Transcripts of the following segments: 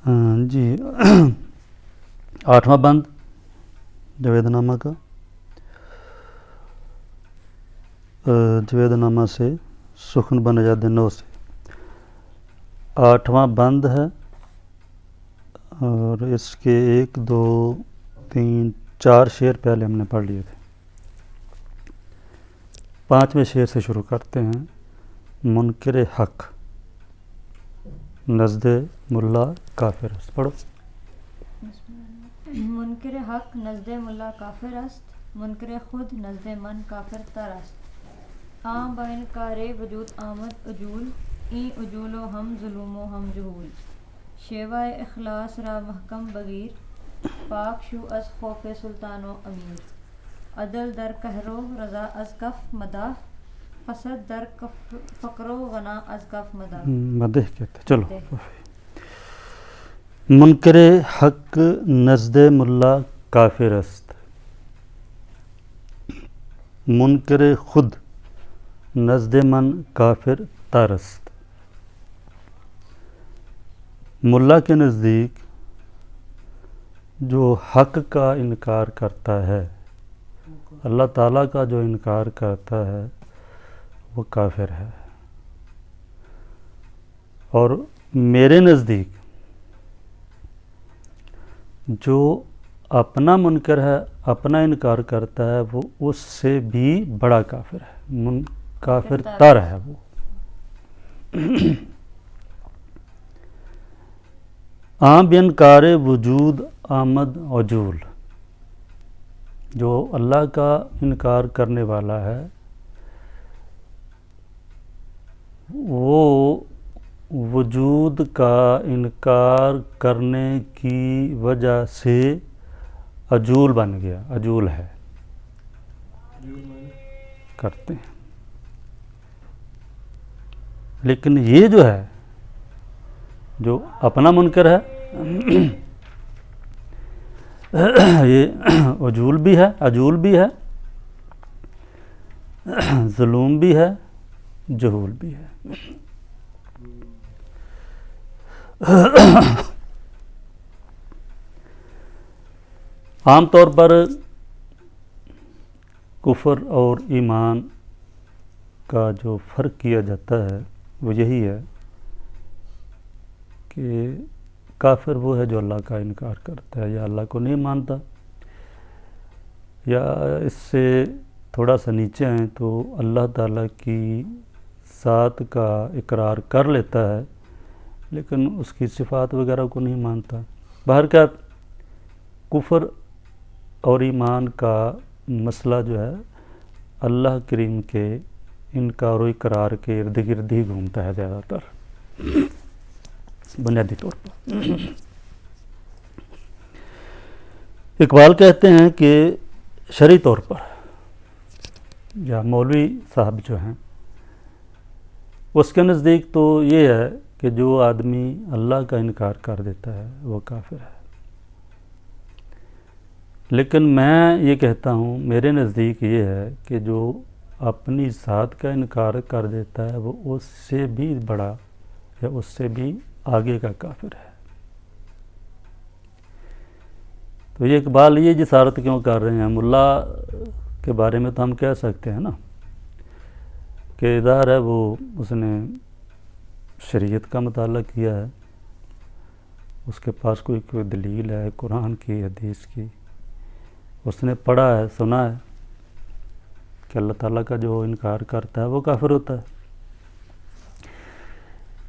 جی 8واں بند جوید نامہ کا، جوید نامہ سے سخن بنیاد نو سے 8واں بند ہے، اور اس کے 1 2 3 4 شعر پہلے ہم نے پڑھ لیے تھے۔ 5ویں شعر سے شروع کرتے ہیں۔ منکر حق نزد ملا کافر است، پڑھو۔ منکر حق نزد ملا کافر است، منکر خود نزد من کافر تر است۔ عام با انکار وجود آمد عجول، این عجول و ہم ظلم و ہم جہول۔ شیوہ اخلاص را محکم بگیر، پاک شو از خوف سلطان و امیر۔ عدل در قہر و رضا از کف مدح، فسد در فقر و غنا از کف مدح۔ مدح کہتے ہیں، چلو۔ منکر حق نزد ملا کافر است، منکر خود نزد من کافر تر است۔ ملا کے نزدیک جو حق کا انکار کرتا ہے، اللہ تعالیٰ کا جو انکار کرتا ہے وہ کافر ہے، اور میرے نزدیک جو اپنا منکر ہے، اپنا انکار کرتا ہے، وہ اس سے بھی بڑا کافر ہے، کافر تر ہے وہ۔ عام بینکار وجود آمد عجول، جو اللہ کا انکار کرنے والا ہے وہ وجود کا انکار کرنے کی وجہ سے عجول بن گیا، عجول ہے، کرتے ہیں۔ لیکن یہ جو ہے، جو اپنا منکر ہے، یہ عجول بھی ہے، عجول بھی ہے، ظلوم بھی ہے، جہول بھی ہے۔ عام طور پر کفر اور ایمان کا جو فرق کیا جاتا ہے وہ یہی ہے کہ کافر وہ ہے جو اللہ کا انکار کرتا ہے یا اللہ کو نہیں مانتا، یا اس سے تھوڑا سا نیچے ہیں تو اللہ تعالیٰ کی ذات کا اقرار کر لیتا ہے لیکن اس کی صفات وغیرہ کو نہیں مانتا۔ بہرکیف کفر اور ایمان کا مسئلہ جو ہے اللہ کریم کے انکار و اقرار کے ارد گرد ہی گھومتا ہے زیادہ تر، بنیادی طور پر۔ اقبال کہتے ہیں کہ شرعی طور پر، یا مولوی صاحب جو ہیں اس کے نزدیک تو یہ ہے کہ جو آدمی اللہ کا انکار کر دیتا ہے وہ کافر ہے، لیکن میں یہ کہتا ہوں، میرے نزدیک یہ ہے کہ جو اپنی ذات کا انکار کر دیتا ہے وہ اس سے بھی بڑا یا اس سے بھی آگے کا کافر ہے۔ تو یہ اقبال یہ جسارت کیوں کر رہے ہیں؟ ملا کے بارے میں تو ہم کہہ سکتے ہیں نا کہ ظاہر ہے وہ اس نے شریعت کا مطالعہ کیا ہے، اس کے پاس کوئی دلیل ہے قرآن کی، حدیث کی، اس نے پڑھا ہے، سنا ہے کہ اللہ تعالیٰ کا جو انکار کرتا ہے وہ کافر ہوتا ہے۔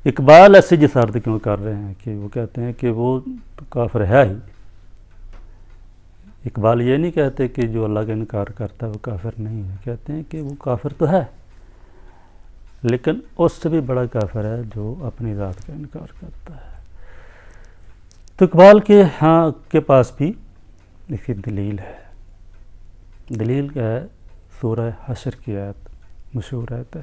اقبال ایسی جسارت کیوں کر رہے ہیں کہ وہ کہتے ہیں کہ وہ تو کافر ہے ہی۔ اقبال یہ نہیں کہتے کہ جو اللہ کا انکار کرتا ہے وہ کافر نہیں ہے، کہتے ہیں کہ وہ کافر تو ہے لیکن اس سے بھی بڑا کافر ہے جو اپنی ذات کا انکار کرتا ہے۔ تو اقبال کے پاس بھی اس کی دلیل ہے۔ دلیل کیا ہے؟ سورہ حشر کی آیت، مشہور آیت ہے،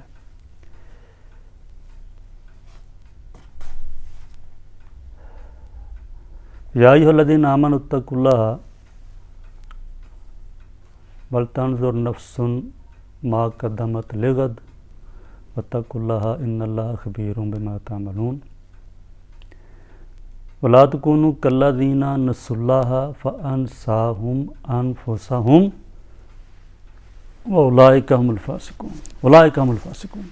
یا ایھا الذین آمنوا اتقوا اللہ ولتنظر نفس ما قدمت لغد واتقوا اللہ ان اللہ خبیر بما تعملون۔ ولا تکونوا کالذین نسوا اللہ فانساہم انفسہم واولئک هم الفاسقون، اولئک هم الفاسقون۔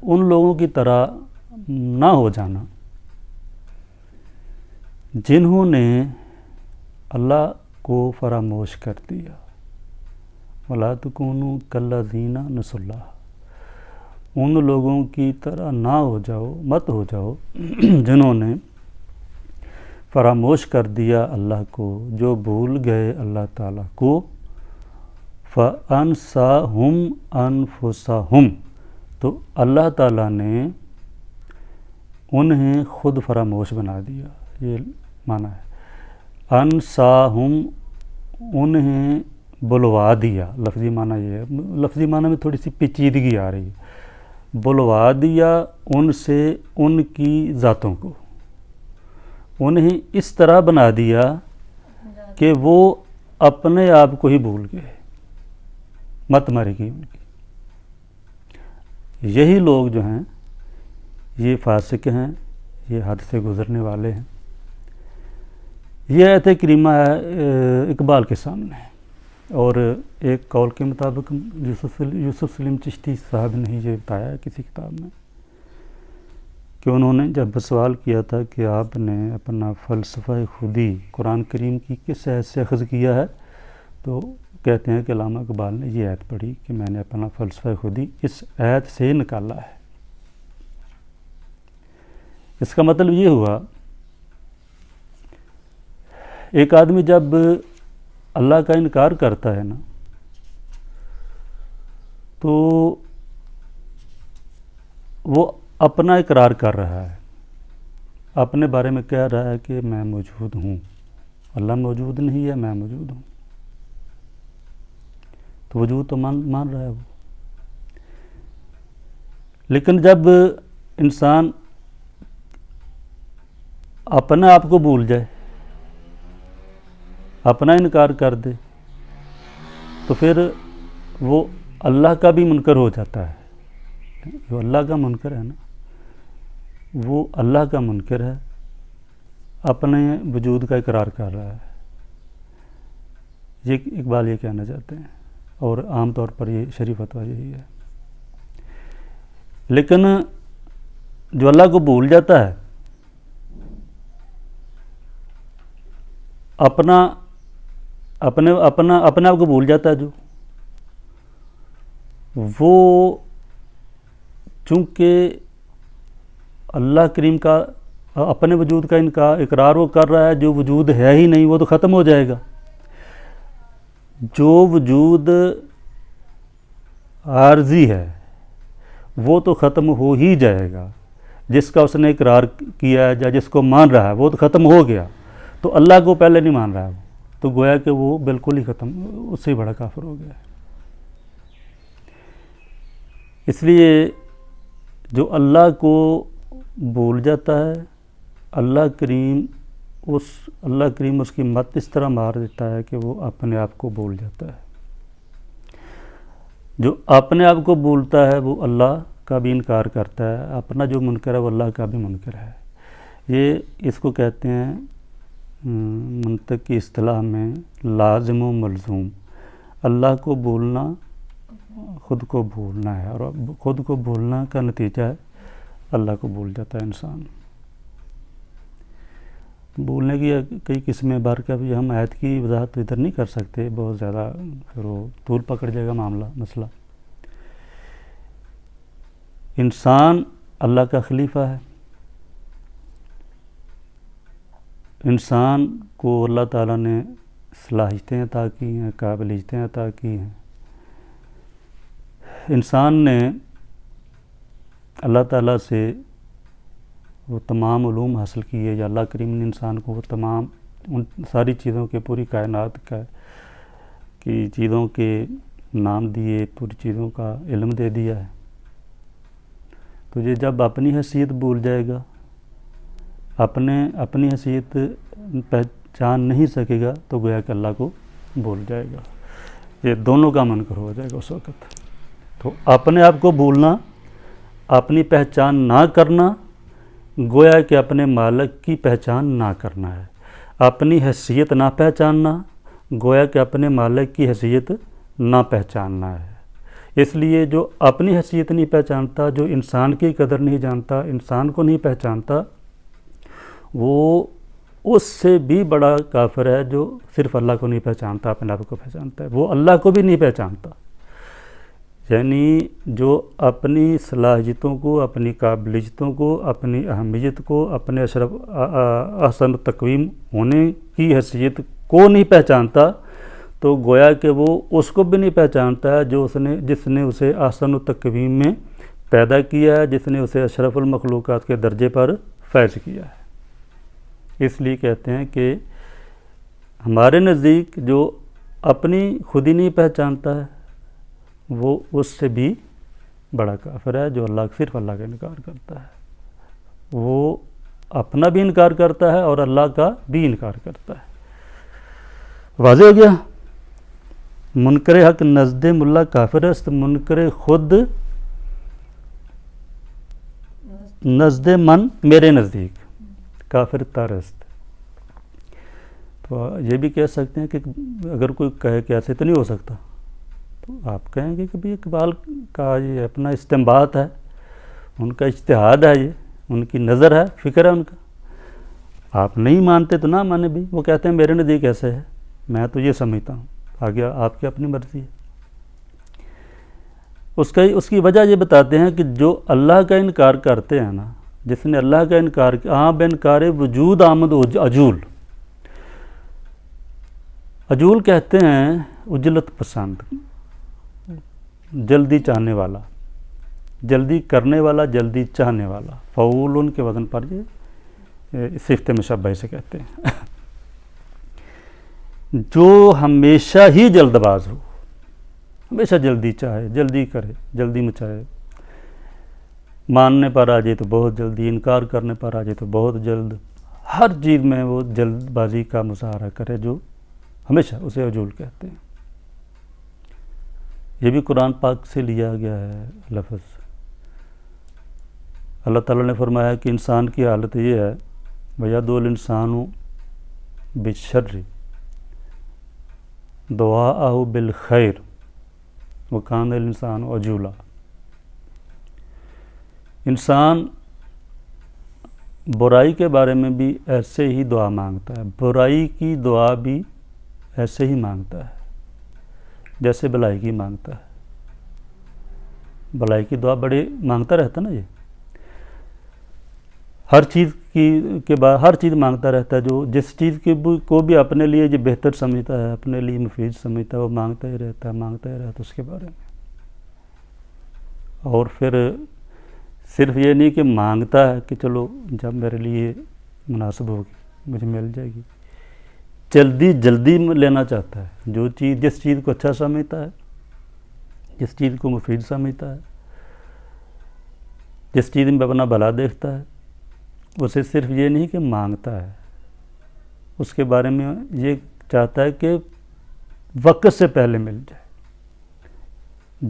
ان لوگوں کی طرح نہ ہو جانا جنہوں نے اللہ کو فراموش کر دیا۔ ولا تکونوا کالذین نسوا اللہ، ان لوگوں کی طرح نہ ہو جاؤ، مت ہو جاؤ جنہوں نے فراموش کر دیا اللہ کو، جو بھول گئے اللہ تعالیٰ کو۔ فَأَنْسَاهُمْ أَنفُسَهُمْ، تو اللہ تعالیٰ نے انہیں خود فراموش بنا دیا، یہ معنی ہے۔ انساہم، انہیں بلوا دیا، لفظی معنی یہ ہے، لفظی معنی میں تھوڑی سی پیچیدگی آ رہی ہے۔ بلوا دیا ان سے ان کی ذاتوں کو، انہیں اس طرح بنا دیا کہ وہ اپنے آپ کو ہی بھول گئے، مت ماری گئی ان کی۔ یہی لوگ جو ہیں یہ فاسق ہیں، یہ حد سے گزرنے والے ہیں۔ یہ آیت کریمہ ہے اقبال کے سامنے، اور ایک قول کے مطابق یوسف سلیم چشتی صاحب نے یہ بتایا ہے کسی کتاب میں کہ انہوں نے جب سوال کیا تھا کہ آپ نے اپنا فلسفہ خودی قرآن کریم کی کس عہد سے اخذ کیا ہے، تو کہتے ہیں کہ علامہ اقبال نے یہ عہد پڑھی کہ میں نے اپنا فلسفہ خودی اس عہد سے نکالا ہے۔ اس کا مطلب یہ ہوا، ایک آدمی جب اللہ کا انکار کرتا ہے نا، تو وہ اپنا اقرار کر رہا ہے، اپنے بارے میں کہہ رہا ہے کہ میں موجود ہوں، اللہ موجود نہیں ہے، میں موجود ہوں، تو وجود تو مان رہا ہے وہ۔ لیکن جب انسان اپنے آپ کو بھول جائے، اپنا انکار کر دے، تو پھر وہ اللہ کا بھی منکر ہو جاتا ہے۔ جو اللہ کا منکر ہے نا، وہ اللہ کا منکر ہے، اپنے وجود کا اقرار کر رہا ہے۔ یہ اقبال یہ کہنا چاہتے ہیں، اور عام طور پر یہ شریف فتویٰ یہی ہے۔ لیکن جو اللہ کو بھول جاتا ہے، اپنے آپ کو بھول جاتا ہے، جو وہ چونکہ اللہ کریم کا اپنے وجود کا اقرار وہ کر رہا ہے، جو وجود ہے ہی نہیں وہ تو ختم ہو جائے گا۔ جو وجود عارضی ہے وہ تو ختم ہو ہی جائے گا، جس کا اس نے اقرار کیا ہے یا جس کو مان رہا ہے وہ تو ختم ہو گیا، تو اللہ کو پہلے نہیں مان رہا ہے، تو گویا کہ وہ بالکل ہی ختم، اس سے بڑا کافر ہو گیا ہے۔ اس لیے جو اللہ کو بھول جاتا ہے، اللہ کریم اس کی مت اس طرح مار دیتا ہے کہ وہ اپنے آپ کو بھول جاتا ہے۔ جو اپنے آپ کو بھولتا ہے وہ اللہ کا بھی انکار کرتا ہے، اپنا جو منکر ہے وہ اللہ کا بھی منکر ہے۔ یہ اس کو کہتے ہیں منطق کی اصطلاح میں لازم و ملزوم۔ اللہ کو بھولنا خود کو بھولنا ہے، اور خود کو بھولنا کا نتیجہ ہے اللہ کو بھول جاتا ہے انسان۔ بھولنے کی کئی قسمیں، بار کا بھی ہم آیت کی وضاحت ادھر نہیں کر سکتے، بہت زیادہ پھر وہ طول پکڑ جائے گا مسئلہ۔ انسان اللہ کا خلیفہ ہے، انسان کو اللہ تعالیٰ نے صلاحیتیں عطا کی ہیں، قابلیتیں عطا کی ہیں۔ انسان نے اللہ تعالیٰ سے وہ تمام علوم حاصل کیے، یا اللہ کریم نے انسان کو وہ تمام ان ساری چیزوں کے، پوری کائنات کی چیزوں کے نام دیے، پوری چیزوں کا علم دے دیا ہے۔ تو یہ جب اپنی حیثیت بھول جائے گا، اپنی حیثیت پہچان نہیں سکے گا، تو گویا کہ اللہ کو بھول جائے گا۔ یہ دونوں کا منکر ہو جائے گا اس وقت۔ تو اپنے آپ کو بھولنا، اپنی پہچان نہ کرنا، گویا کہ اپنے مالک کی پہچان نہ کرنا ہے، اپنی حیثیت نہ پہچاننا، گویا کہ اپنے مالک کی حیثیت نہ پہچاننا ہے۔ اس لیے جو اپنی حیثیت نہیں پہچانتا، جو انسان کی قدر نہیں جانتا، انسان کو نہیں پہچانتا، وہ اس سے بھی بڑا کافر ہے جو صرف اللہ کو نہیں پہچانتا، اپنے آپ کو پہچانتا ہے، وہ اللہ کو بھی نہیں پہچانتا۔ یعنی جو اپنی صلاحیتوں کو، اپنی قابلیتوں کو، اپنی اہمیت کو، اپنے احسن تقویم ہونے کی حیثیت کو نہیں پہچانتا، تو گویا کہ وہ اس کو بھی نہیں پہچانتا ہے جس نے اسے احسن تقویم میں پیدا کیا ہے، جس نے اسے اشرف المخلوقات کے درجے پر فیض کیا ہے۔ اس لیے کہتے ہیں کہ ہمارے نزدیک جو اپنی خود ہی نہیں پہچانتا ہے، وہ اس سے بھی بڑا کافر ہے جو صرف اللہ کا انکار کرتا ہے۔ وہ اپنا بھی انکار کرتا ہے اور اللہ کا بھی انکار کرتا ہے۔ واضح ہو گیا؟ منکر حق نزد ملا کافر است، منکر خود نزد من میرے نزدیک کافر تر است۔ تو یہ بھی کہہ سکتے ہیں کہ اگر کوئی کہے کہ ایسے تو نہیں ہو سکتا، تو آپ کہیں گے کہ بھئی اقبال کا یہ اپنا استنباط ہے، ان کا اجتہاد ہے، یہ ان کی نظر ہے، فکر ہے ان کا، آپ نہیں مانتے تو نہ مانے بھی، وہ کہتے ہیں میرے نزدیک ایسے ہے، میں تو یہ سمجھتا ہوں، آگے آپ کی اپنی مرضی ہے۔ اس کی وجہ یہ بتاتے ہیں کہ جو اللہ کا انکار کرتے ہیں نا، جس نے اللہ کا انکار کیا، بانکار وجود آمد عجول، عجول کہتے ہیں عجلت پسند، جلدی چاہنے والا، جلدی کرنے والا، جلدی چاہنے والا، فعول کے وزن پر یہ صفت مشبہ سے کہتے ہیں۔ جو ہمیشہ ہی جلد باز ہو، ہمیشہ جلدی چاہے، جلدی کرے، جلدی مچائے، ماننے پر آ جائے تو بہت جلدی، انکار کرنے پر آ جائے تو بہت جلد، ہر چیز میں وہ جلد بازی کا مظاہرہ کرے، جو ہمیشہ اسے عجول کہتے ہیں۔ یہ بھی قرآن پاک سے لیا گیا ہے لفظ۔ اللہ تعالیٰ نے فرمایا کہ انسان کی حالت یہ ہے، وَيَدْعُو الْإِنسَانُ بِالشَّرِّ دُعَاءَهُ بِالْخَيْرِ وَكَانَ الْإِنسَانُ عَجُولًا۔ انسان برائی کے بارے میں بھی ایسے ہی دعا مانگتا ہے، برائی کی دعا بھی ایسے ہی مانگتا ہے جیسے بلائی کی مانگتا ہے۔ بلائی کی دعا بڑے مانگتا رہتا نا، یہ ہر چیز کے بعد ہر چیز مانگتا رہتا ہے، جو جس چیز کو بھی اپنے لیے جو بہتر سمجھتا ہے، اپنے لیے مفید سمجھتا ہے، وہ مانگتا ہی رہتا ہے اس کے بارے میں۔ اور پھر صرف یہ نہیں کہ مانگتا ہے کہ چلو جب میرے لیے مناسب ہوگی مجھے مل جائے گی، جلدی لینا چاہتا ہے، جس چیز کو اچھا سمجھتا ہے، جس چیز کو مفید سمجھتا ہے، جس چیز میں اپنا بھلا دیکھتا ہے، اسے صرف یہ نہیں کہ مانگتا ہے، اس کے بارے میں یہ چاہتا ہے کہ وقت سے پہلے مل جائے،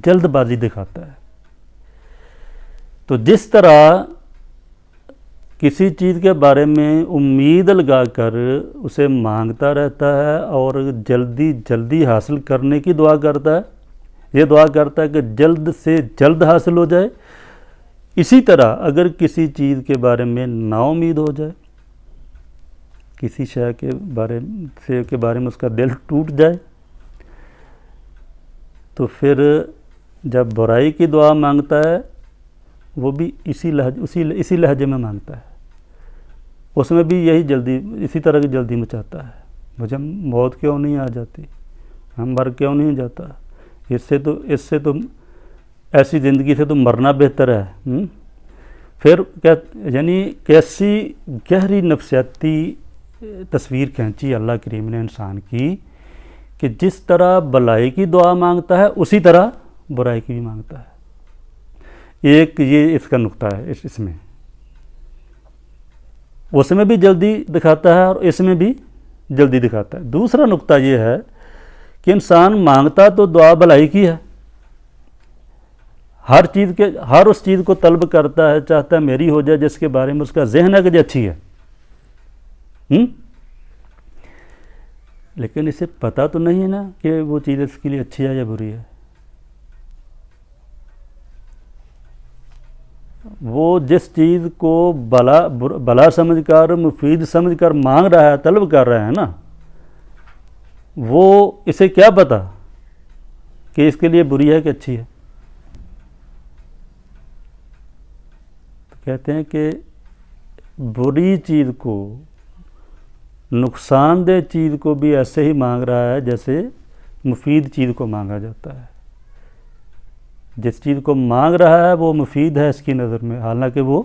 جلد بازی دکھاتا ہے۔ تو جس طرح کسی چیز کے بارے میں امید لگا کر اسے مانگتا رہتا ہے اور جلدی حاصل کرنے کی دعا کرتا ہے، یہ دعا کرتا ہے کہ جلد سے جلد حاصل ہو جائے، اسی طرح اگر کسی چیز کے بارے میں نا امید ہو جائے، کسی شے کے بارے میں اس کا دل ٹوٹ جائے، تو پھر جب برائی کی دعا مانگتا ہے وہ بھی اسی لہجے میں مانگتا ہے، اس میں بھی اسی طرح کی جلدی مچاتا ہے، مجھے موت کیوں نہیں آ جاتی، ہم مر کیوں نہیں جاتا، اس سے تو ایسی زندگی سے تو مرنا بہتر ہے۔ پھر یعنی کیسی گہری نفسیاتی تصویر کھینچی اللہ کریم نے انسان کی کہ جس طرح بلائی کی دعا مانگتا ہے اسی طرح برائی کی بھی مانگتا ہے۔ ایک یہ اس کا نقطہ ہے، اس میں اس میں بھی جلدی دکھاتا ہے اور اس میں بھی جلدی دکھاتا ہے۔ دوسرا نقطہ یہ ہے کہ انسان مانگتا تو دعا بھلائی کی ہے، ہر اس چیز کو طلب کرتا ہے، چاہتا ہے میری ہو جائے جس کے بارے میں اس کا ذہن ہے کہ یہ اچھی ہے، لیکن اسے پتہ تو نہیں ہے نا کہ وہ چیز اس کے لیے اچھی ہے یا بری ہے. وہ جس چیز کو بلا سمجھ کر، مفید سمجھ کر مانگ رہا ہے، طلب کر رہا ہے نا، وہ اسے کیا پتہ کہ اس کے لیے بری ہے کہ اچھی ہے. تو کہتے ہیں کہ بری چیز کو، نقصان دہ چیز کو بھی ایسے ہی مانگ رہا ہے جیسے مفید چیز کو مانگا جاتا ہے. جس چیز کو مانگ رہا ہے وہ مفید ہے اس کی نظر میں، حالانکہ وہ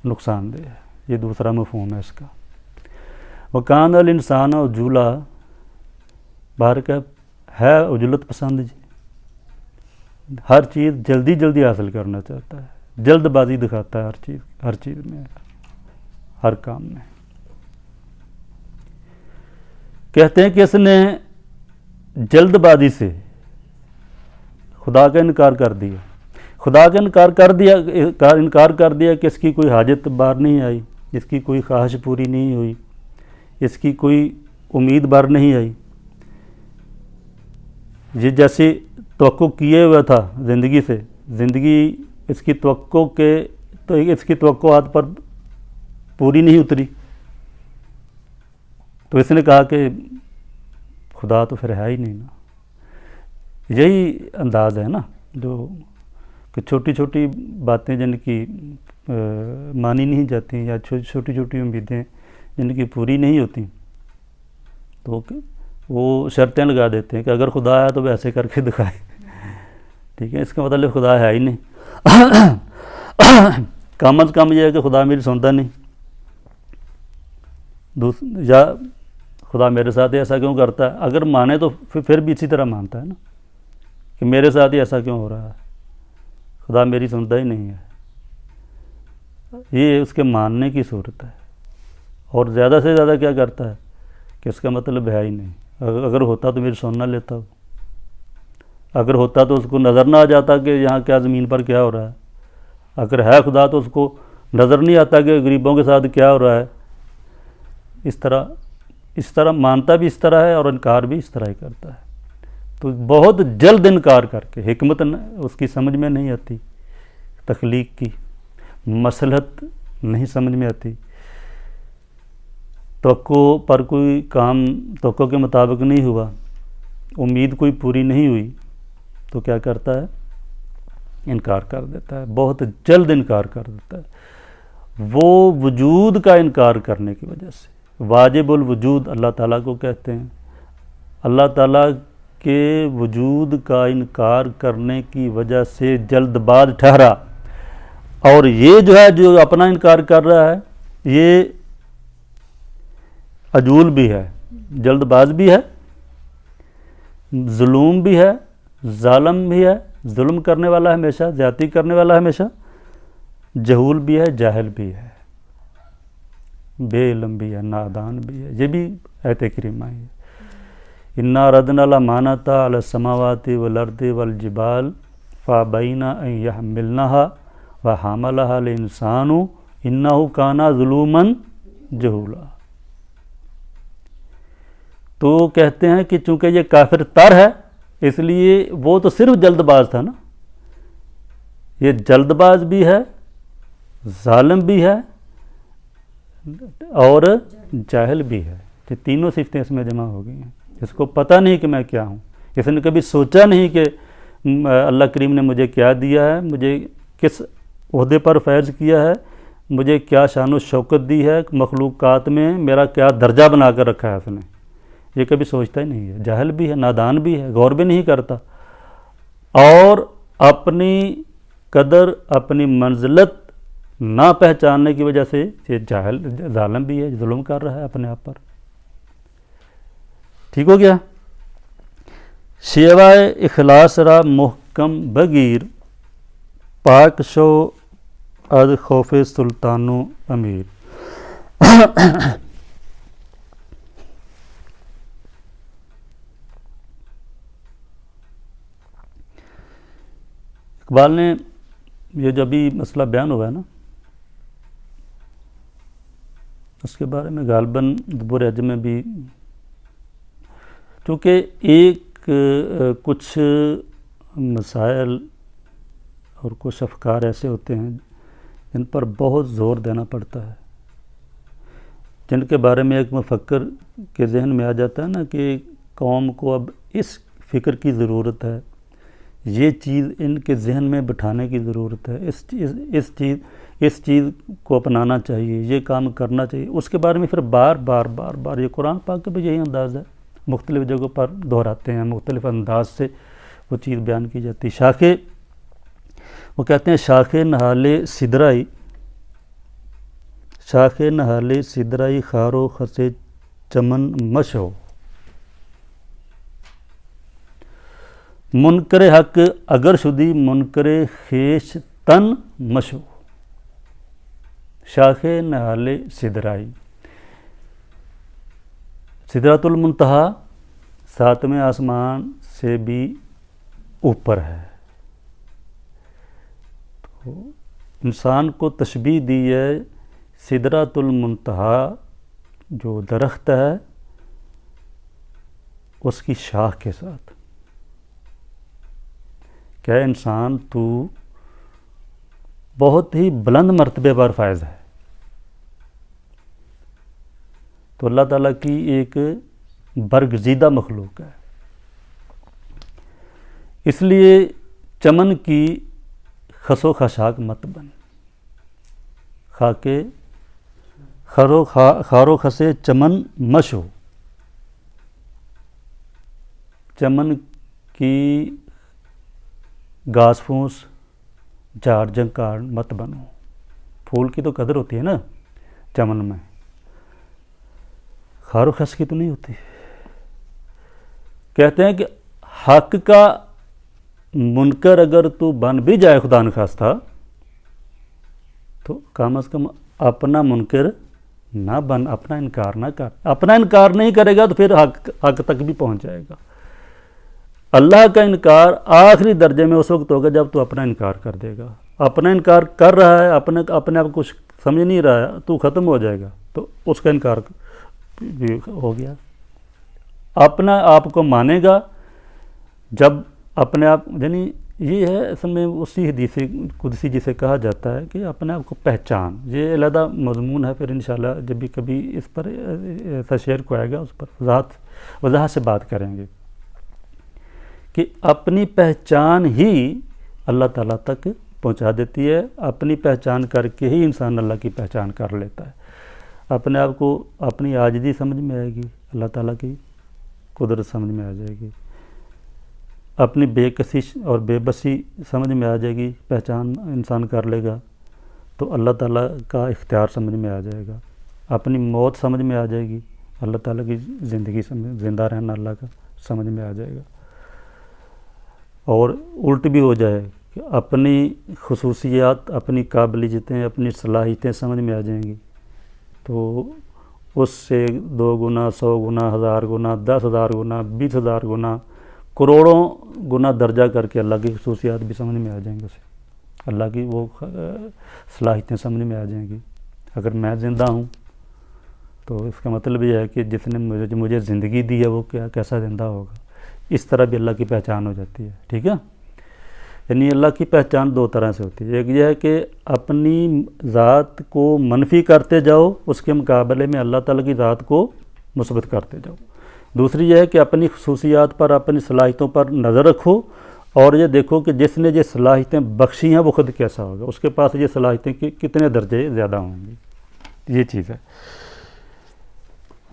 نقصان دہ ہے. یہ دوسرا مفہوم ہے اس کا. وَكَانَ الْإِنسَانُ عَجُولًا، باہر کا ہے عجولت پسند جی، ہر چیز جلدی جلدی حاصل کرنا چاہتا ہے، جلد بازی دکھاتا ہے ہر چیز میں، ہر کام میں. کہتے ہیں کہ اس نے جلد بازی سے خدا کا انکار کر دیا. خدا کا انکار کر دیا کہ اس کی کوئی حاجت بار نہیں آئی، اس کی کوئی خواہش پوری نہیں ہوئی، اس کی کوئی امید بار نہیں آئی. یہ جیسے توقع کیے ہوا تھا زندگی سے، زندگی اس کی توقعات پر پوری نہیں اتری، تو اس نے کہا کہ خدا تو پھر ہے ہی نہیں نا. یہی انداز ہے نا جو کہ چھوٹی چھوٹی باتیں جن کی مانی نہیں جاتی، یا چھوٹی چھوٹی امیدیں جن کی پوری نہیں ہوتی، تو وہ شرطیں لگا دیتے ہیں کہ اگر خدا ہے تو وہ ایسے کر کے دکھائے. ٹھیک ہے، اس کا مطلب خدا ہے ہی نہیں. کم از کم یہ ہے کہ خدا میری سنتا نہیں، یا خدا میرے ساتھ ہی ایسا کیوں کرتا ہے. اگر مانے تو پھر بھی اسی طرح مانتا ہے نا کہ میرے ساتھ ہی ایسا کیوں ہو رہا ہے، خدا میری سنتا ہی نہیں ہے. یہ اس کے ماننے کی صورت ہے. اور زیادہ سے زیادہ کیا کرتا ہے کہ اس کا مطلب ہے ہی نہیں. اگر ہوتا تو میری سن نہ لیتا ہو، اگر ہوتا تو اس کو نظر نہ آ جاتا کہ یہاں کیا زمین پر کیا ہو رہا ہے. اگر ہے خدا تو اس کو نظر نہیں آتا کہ غریبوں کے ساتھ کیا ہو رہا ہے. اس طرح مانتا بھی اس طرح ہے اور انکار بھی اس طرح ہی کرتا ہے. تو بہت جلد انکار کر کے، حکمت اس کی سمجھ میں نہیں آتی، تخلیق کی مصلحت نہیں سمجھ میں آتی، توقع پر کوئی کام توقع کے مطابق نہیں ہوا، امید کوئی پوری نہیں ہوئی، تو کیا کرتا ہے؟ انکار کر دیتا ہے، بہت جلد انکار کر دیتا ہے. وہ وجود کا انکار کرنے کی وجہ سے، واجب الوجود اللہ تعالیٰ کو کہتے ہیں، اللہ تعالیٰ کے وجود کا انکار کرنے کی وجہ سے جلد باز ٹھہرا. اور یہ جو اپنا انکار کر رہا ہے، یہ عجول بھی ہے، جلد باز بھی ہے، ظلم بھی ہے، ظالم بھی ہے، ظلم کرنے والا ہمیشہ، زیادتی کرنے والا ہمیشہ، جہول بھی ہے، جاہل بھی ہے، بے علم بھی ہے، نادان بھی ہے. یہ بھی آیت کریمہ ہے. اِنَّا عَرَضْنَا الْأَمَانَةَ عَلَى السَّمَاوَاتِ وَالْأَرْضِ وَالْجِبَالِ فَأَبَيْنَ أَن يَحْمِلْنَهَا وَحَمَلَهَا الْإِنسَانُ إِنَّهُ كَانَ ظُلُومًا جَهُولًا. تو کہتے ہیں کہ چونکہ یہ کافر تر ہے، اس لیے وہ تو صرف جلد باز تھا نا، یہ جلد باز بھی ہے، ظالم بھی ہے، اور جاہل بھی ہے. یہ تینوں صفتیں اس میں جمع ہو گئی ہیں. اس کو پتہ نہیں کہ میں کیا ہوں، اس نے کبھی سوچا نہیں کہ اللہ کریم نے مجھے کیا دیا ہے، مجھے کس عہدے پر فیض کیا ہے، مجھے کیا شان و شوکت دی ہے، مخلوقات میں میرا کیا درجہ بنا کر رکھا ہے اس نے. یہ کبھی سوچتا ہی نہیں ہے. جاہل بھی ہے، نادان بھی ہے، غور بھی نہیں کرتا، اور اپنی قدر، اپنی منزلت نہ پہچاننے کی وجہ سے یہ جاہل، ظالم بھی ہے، ظلم کر رہا ہے اپنے آپ پر. ٹھیک ہو گیا. شیوائے اخلاص را محکم بگیر، پاک شو از خوف سلطان و امیر. اقبال نے یہ جو ابھی مسئلہ بیان ہوا ہے نا، اس کے بارے میں غالباً دبور اعجم میں بھی، چونکہ ایک کچھ مسائل اور کچھ افکار ایسے ہوتے ہیں جن پر بہت زور دینا پڑتا ہے، جن کے بارے میں ایک مفکر کے ذہن میں آ جاتا ہے نا کہ قوم کو اب اس فکر کی ضرورت ہے، یہ چیز ان کے ذہن میں بٹھانے کی ضرورت ہے، اس چیز کو اپنانا چاہیے، یہ کام کرنا چاہیے، اس کے بارے میں پھر بار بار یہ قرآن پاک کا بھی یہی انداز ہے، مختلف جگہوں پر دہراتے ہیں، مختلف انداز سے وہ چیز بیان کی جاتی ہے۔ وہ کہتے ہیں شاخ نہالے سدرائی خارو خسے چمن مشو، منکر حق اگر شدی منکر خیش تن مشو، شاخ نہالے سدرائی، سدرۃ المنتہا 7ویں آسمان سے بھی اوپر ہے، تو انسان کو تشبیہ دی ہے سدرۃ المنتہا جو درخت ہے اس کی شاخ کے ساتھ، کہ انسان تو بہت ہی بلند مرتبے پر فائز ہے، تو اللہ تعالیٰ کی ایک برگزیدہ مخلوق ہے، اس لیے چمن کی خس و خشاک مت بن، خاکے خارو خسے چمن مشو، چمن کی گھاس پھوس جھاڑ جھنکار مت بنو، پھول کی تو قدر ہوتی ہے نا چمن میں، خار و خس کی تو نہیں ہوتی۔ کہتے ہیں کہ حق کا منکر اگر تو بن بھی جائے خدا نخواستہ تو کم از کم اپنا منکر نہ بن، اپنا انکار نہ کر، اپنا انکار نہیں کرے گا تو پھر حق تک بھی پہنچ جائے گا۔ اللہ کا انکار آخری درجے میں اس وقت ہوگا جب تو اپنا انکار کر دے گا، اپنا انکار کر رہا ہے، اپنے آپ کچھ سمجھ نہیں رہا ہے تو ختم ہو جائے گا، تو اس کا انکار بھی ہو گیا۔ اپنا آپ کو مانے گا جب اپنے آپ، یعنی یہ ہے اصل میں اسی حدیث قدسی جسے کہا جاتا ہے کہ اپنے آپ کو پہچان، یہ علیحدہ مضمون ہے، پھر انشاءاللہ جب بھی کبھی اس پر ایسا شعر کو آئے گا اس پر وضاحت سے بات کریں گے کہ اپنی پہچان ہی اللہ تعالیٰ تک پہنچا دیتی ہے، اپنی پہچان کر کے ہی انسان اللہ کی پہچان کر لیتا ہے، اپنے آپ کو اپنی عاجزی سمجھ میں آئے گی، اللہ تعالیٰ کی قدرت سمجھ میں آ جائے گی، اپنی بے کسی اور بے بسی سمجھ میں آ جائے گی، پہچان انسان کر لے گا تو اللہ تعالیٰ کا اختیار سمجھ میں آ جائے گا، اپنی موت سمجھ میں آ جائے گی، اللہ تعالیٰ کی زندگی زندہ رہنا اللہ کا سمجھ میں آ جائے گا، اور الٹ بھی ہو جائے کہ اپنی خصوصیات، اپنی قابلیتیں، اپنی صلاحیتیں سمجھ میں آ جائیں گی تو اس سے 2 گنا، 100 گنا، 1000 گنا، 10,000 گنا، 20,000 گنا، کروڑوں گنا درجہ کر کے اللہ کی خصوصیات بھی سمجھ میں آ جائیں گے، اسے اللہ کی وہ صلاحیتیں سمجھ میں آ جائیں گی۔ اگر میں زندہ ہوں تو اس کا مطلب یہ ہے کہ جس نے مجھے زندگی دی ہے وہ کیسا زندہ ہوگا، اس طرح بھی اللہ کی پہچان ہو جاتی ہے، ٹھیک ہے۔ یعنی اللہ کی پہچان 2 طرح سے ہوتی ہے، ایک یہ ہے کہ اپنی ذات کو منفی کرتے جاؤ، اس کے مقابلے میں اللہ تعالیٰ کی ذات کو مثبت کرتے جاؤ، دوسری یہ ہے کہ اپنی خصوصیات پر، اپنی صلاحیتوں پر نظر رکھو اور یہ دیکھو کہ جس نے یہ صلاحیتیں بخشی ہیں وہ خود کیسا ہوگا، اس کے پاس یہ صلاحیتیں کتنے درجے زیادہ ہوں گی، یہ چیز ہے۔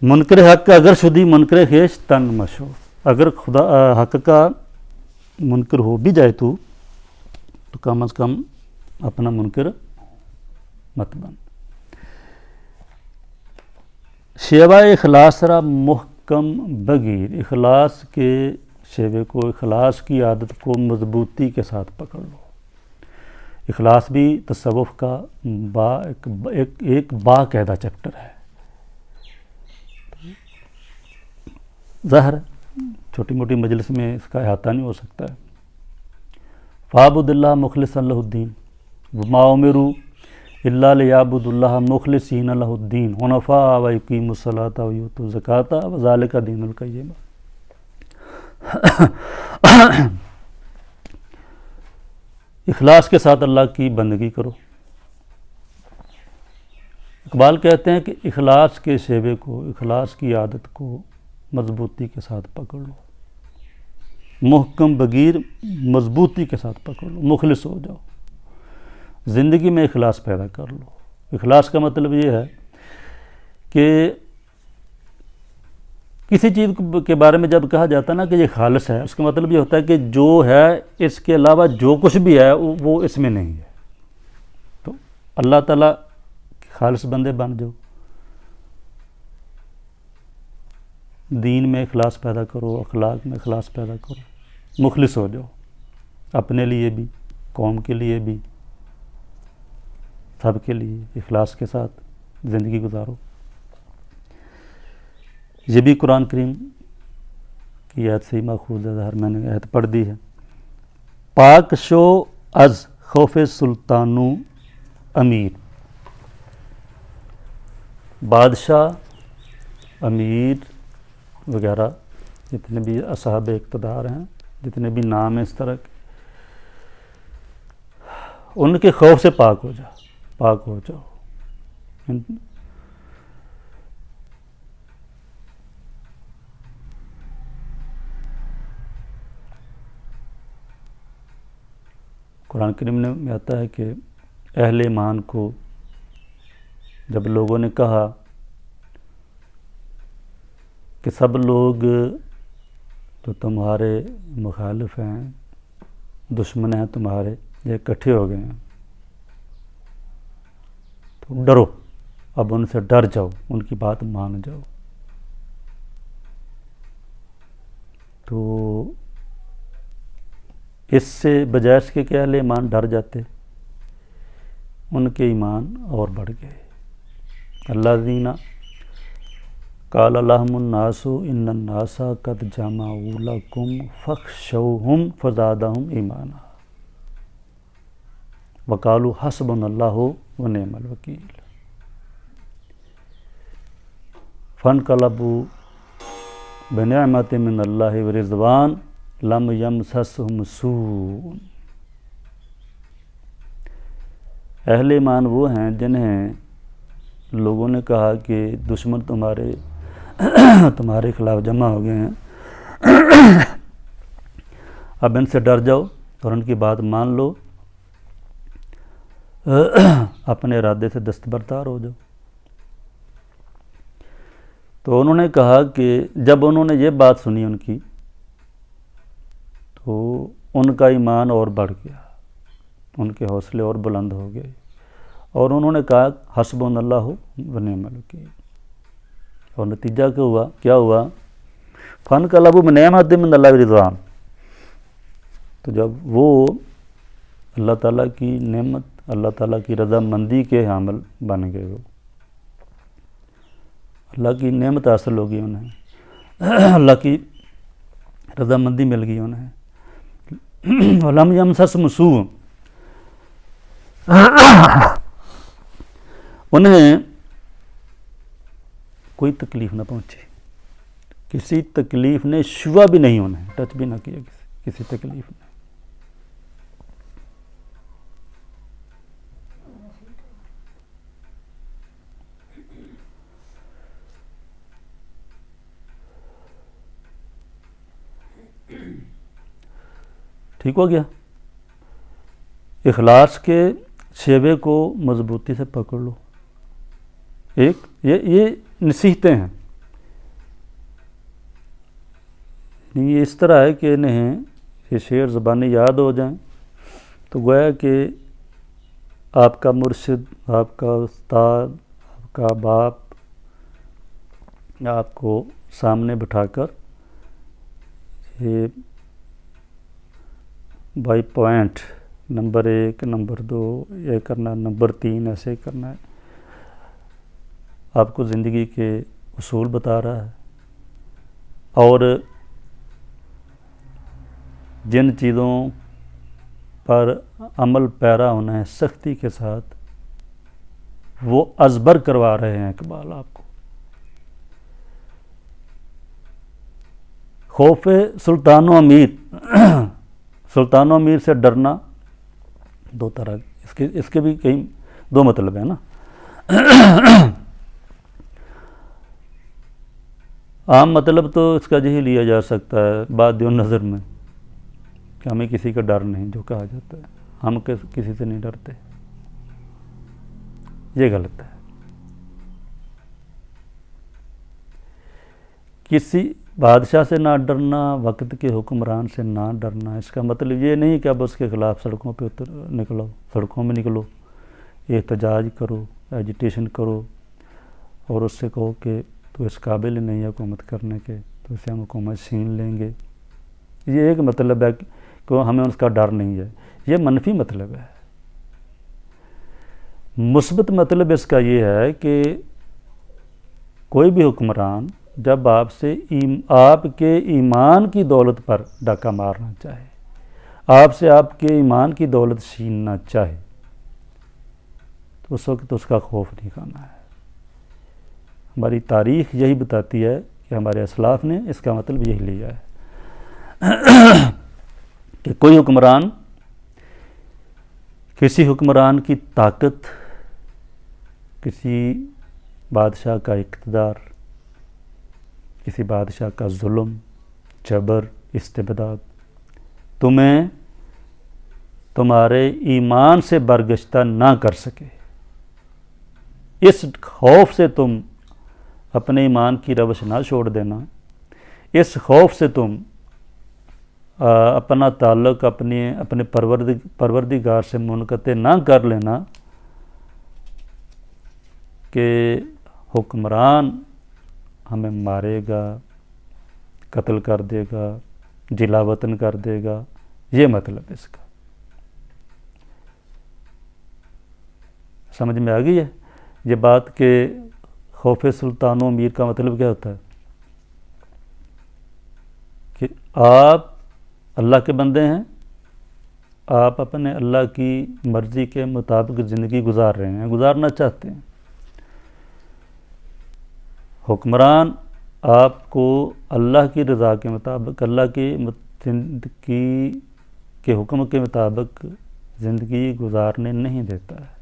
منکر حق اگر شدی منکر خیش تن مشو، اگر خدا حق کا منکر ہو بھی جائے تو کم از کم اپنا منکر مت بن۔ شیوہ اخلاص را محکم بگیر، اخلاص کے شیوے کو، اخلاص کی عادت کو مضبوطی کے ساتھ پکڑ لو۔ اخلاص بھی تصوف کا ایک باقاعدہ چیپٹر ہے، ظاہر چھوٹی موٹی مجلس میں اس کا احاطہ نہیں ہو سکتا ہے، فاعبد اللہ مخلصا لہ الدین وما امروا الا لیعبدوا اللہ مخلصین لہ الدین حنفاء ویقیموا الصلاۃ ویؤتوا الزکاۃ وذلک دین القیمہ۔ اخلاص کے ساتھ اللہ کی بندگی کرو۔ اقبال کہتے ہیں کہ اخلاص کے شیوے کو، اخلاص کی عادت کو مضبوطی کے ساتھ پکڑ لو، محکم بغیر مضبوطی کے ساتھ پکڑ لو، مخلص ہو جاؤ، زندگی میں اخلاص پیدا کر لو۔ اخلاص کا مطلب یہ ہے کہ کسی چیز کے بارے میں جب کہا جاتا ہے نا کہ یہ خالص ہے، اس کا مطلب یہ ہوتا ہے کہ جو ہے اس کے علاوہ جو کچھ بھی ہے وہ اس میں نہیں ہے۔ تو اللہ تعالیٰ خالص بندے بن جاؤ، دین میں اخلاص پیدا کرو، اخلاق میں اخلاص پیدا کرو، مخلص ہو جاؤ، اپنے لیے بھی، قوم کے لیے بھی، سب کے لیے اخلاص کے ساتھ زندگی گزارو۔ یہ بھی قرآن کریم کی آیت سے ہی ماخوذ ہے، میں نے آیت پڑھ دی ہے۔ پاک شو از خوف سلطانو امیر، بادشاہ، امیر وغیرہ جتنے بھی اصحاب اقتدار ہیں، جتنے بھی نام ہیں اس طرح کے، ان کے خوف سے پاک ہو جاؤ، پاک ہو جاؤ۔ قرآن کریم میں آتا ہے کہ اہل ایمان کو جب لوگوں نے کہا کہ سب لوگ تو تمہارے مخالف ہیں، دشمن ہیں تمہارے، یہ اکٹھے ہو گئے ہیں، تو ڈرو، اب ان سے ڈر جاؤ، ان کی بات مان جاؤ۔ تو اس سے بجائے اس کے کہ اہل ایمان ڈر جاتے، ان کے ایمان اور بڑھ گئے۔ الذین قال لهم الناس ان الناس قد جمعوا لكم فاخشوهم فزادهم ایمانا وقالوا حسبنا اللہ ونعم الوکیل فانقلبوا بنعمت من اللہ ورضوان لم یمسسہم سوء۔ اہل ایمان وہ ہیں جنہیں لوگوں نے کہا کہ دشمن تمہارے خلاف جمع ہو گئے ہیں، اب ان سے ڈر جاؤ اور ان کی بات مان لو، اپنے ارادے سے دستبردار ہو جاؤ۔ تو انہوں نے کہا کہ جب انہوں نے یہ بات سنی ان کی، تو ان کا ایمان اور بڑھ گیا، ان کے حوصلے اور بلند ہو گئے، اور انہوں نے کہا حسبنا اللہ ونعم الوکیل۔ اور نتیجہ کیا ہوا؟ فانقلبوا بنعمت من اللہ ورضوان۔ تو جب وہ اللہ تعالیٰ کی نعمت، اللہ تعالیٰ کی رضامندی کے حامل بن گئے، وہ اللہ کی نعمت حاصل ہو گئی انہیں، اللہ کی رضامندی مل گئی انہیں۔ وَلَمْ يَمْسَسْهُمْ سُوءٌ، انہیں کوئی تکلیف نہ پہنچی، کسی تکلیف نے شعبہ بھی نہیں، انہیں ٹچ بھی نہ کیا کسی تکلیف نے۔ ٹھیک ہو گیا؟ اخلاص کے شیوے کو مضبوطی سے پکڑ لو۔ ایک یہ نصیحتیں ہیں، یہ اس طرح ہے کہ انہیں یہ شعر زبانی یاد ہو جائیں تو گویا کہ آپ کا مرشد، آپ کا استاد، آپ کا باپ آپ کو سامنے بٹھا کر یہ بائی پوائنٹ نمبر 1، نمبر 2 یہ کرنا، نمبر 3 ایسے ہی کرنا ہے، آپ کو زندگی کے اصول بتا رہا ہے، اور جن چیزوں پر عمل پیرا ہونا ہے سختی کے ساتھ، وہ ازبر کروا رہے ہیں اقبال آپ کو۔ خوف سلطان و امیر، سلطان و امیر سے ڈرنا دو طرح، اس کے بھی کئی دو مطلب ہیں نا۔ عام مطلب تو اس کا یہی لیا جا سکتا ہے باد نظر میں کہ ہمیں کسی کا ڈر نہیں، جو کہا جاتا ہے ہم کسی سے نہیں ڈرتے، یہ غلط ہے۔ کسی بادشاہ سے نہ ڈرنا، وقت کے حکمران سے نہ ڈرنا، اس کا مطلب یہ نہیں کہ اب اس کے خلاف سڑکوں پہ سڑکوں میں نکلو، احتجاج کرو، ایجیٹیشن کرو اور اس سے کہو کہ تو اس قابل نہیں ہے حکومت کرنے کے، تو اسے ہم حکومت چھین لیں گے۔ یہ ایک مطلب ہے کہ ہمیں اس کا ڈر نہیں ہے، یہ منفی مطلب ہے۔ مثبت مطلب اس کا یہ ہے کہ کوئی بھی حکمران جب آپ کے ایمان کی دولت پر ڈاکہ مارنا چاہے، آپ سے آپ کے ایمان کی دولت چھیننا چاہے، تو اس وقت اس کا خوف نہیں کھانا ہے۔ ہماری تاریخ یہی بتاتی ہے کہ ہمارے اسلاف نے اس کا مطلب یہی لیا ہے کہ کوئی حکمران، کسی حکمران کی طاقت، کسی بادشاہ کا اقتدار، کسی بادشاہ کا ظلم، جبر، استبداد تمہیں تمہارے ایمان سے برگشتہ نہ کر سکے۔ اس خوف سے تم اپنے ایمان کی روش نہ چھوڑ دینا، اس خوف سے تم اپنا تعلق اپنے پروردگار سے منقطع نہ کر لینا کہ حکمران ہمیں مارے گا، قتل کر دے گا، جلا وطن کر دے گا، یہ مطلب اس کا۔ سمجھ میں آ گئی ہے یہ بات کہ خوف سلطان و امیر کا مطلب کیا ہوتا ہے؟ کہ آپ اللہ کے بندے ہیں، آپ اپنے اللہ کی مرضی کے مطابق زندگی گزار رہے ہیں، گزارنا چاہتے ہیں۔ حکمران آپ کو اللہ کی رضا کے مطابق، اللہ کی زندگی کے حکم کے مطابق زندگی گزارنے نہیں دیتا ہے۔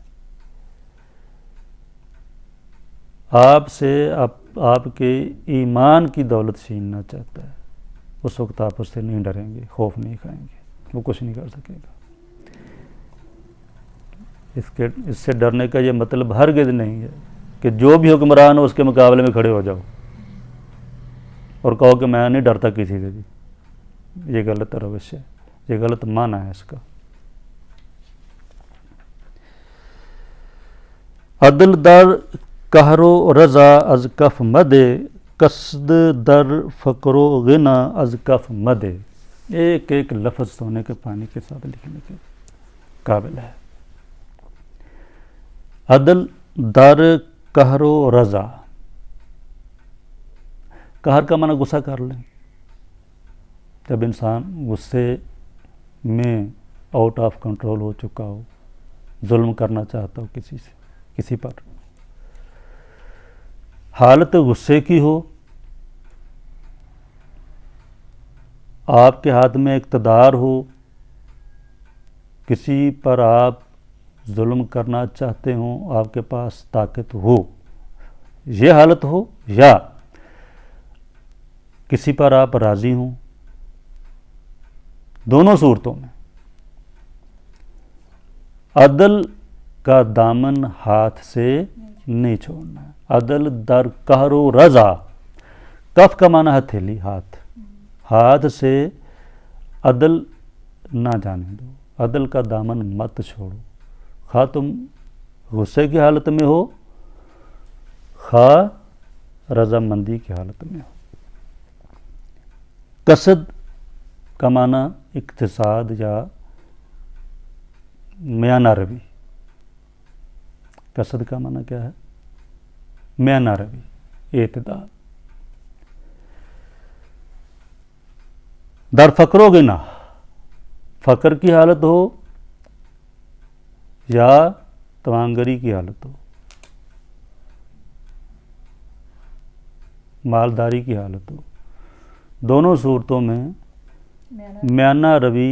آپ سے آپ کے ایمان کی دولت چھیننا چاہتا ہے، اس وقت آپ اس سے نہیں ڈریں گے، خوف نہیں کھائیں گے، وہ کچھ نہیں کر سکے گا۔ اس سے ڈرنے کا یہ مطلب ہرگز نہیں ہے کہ جو بھی حکمران ہو اس کے مقابلے میں کھڑے ہو جاؤ اور کہو کہ میں نہیں ڈرتا کسی سے بھی۔ یہ غلط روش ہے، یہ غلط معنی ہے اس کا۔ عدل در قہر و رضا از کف مدے، قصد در فقر و غنا از کف مدے۔ ایک ایک لفظ سونے کے پانی کے ساتھ لکھنے کے قابل ہے۔ عدل در قہر و رضا، قہر کا معنی غصہ کر لیں، جب انسان غصے میں آؤٹ آف کنٹرول ہو چکا ہو، ظلم کرنا چاہتا ہو کسی پر، حالت غصے کی ہو، آپ کے ہاتھ میں اقتدار ہو، کسی پر آپ ظلم کرنا چاہتے ہوں، آپ کے پاس طاقت ہو، یہ حالت ہو، یا کسی پر آپ راضی ہوں، دونوں صورتوں میں عدل کا دامن ہاتھ سے نہیں چھوڑنا ہے۔ عدل در قہر و رضا، کف کا معنی ہتھیلی، ہاتھ سے عدل نہ جانے دو، عدل کا دامن مت چھوڑو، خواہ تم غصے کی حالت میں ہو، خواہ رضامندی کی حالت میں ہو۔ قصد کا معنی اقتصاد یا میانہ روی، قصد کا معنی کیا ہے؟ میانہ روی، اعتدال۔ در فقر و غنا، فقر کی حالت ہو یا توانگری کی حالت ہو، مالداری کی حالت ہو، دونوں صورتوں میں میانہ روی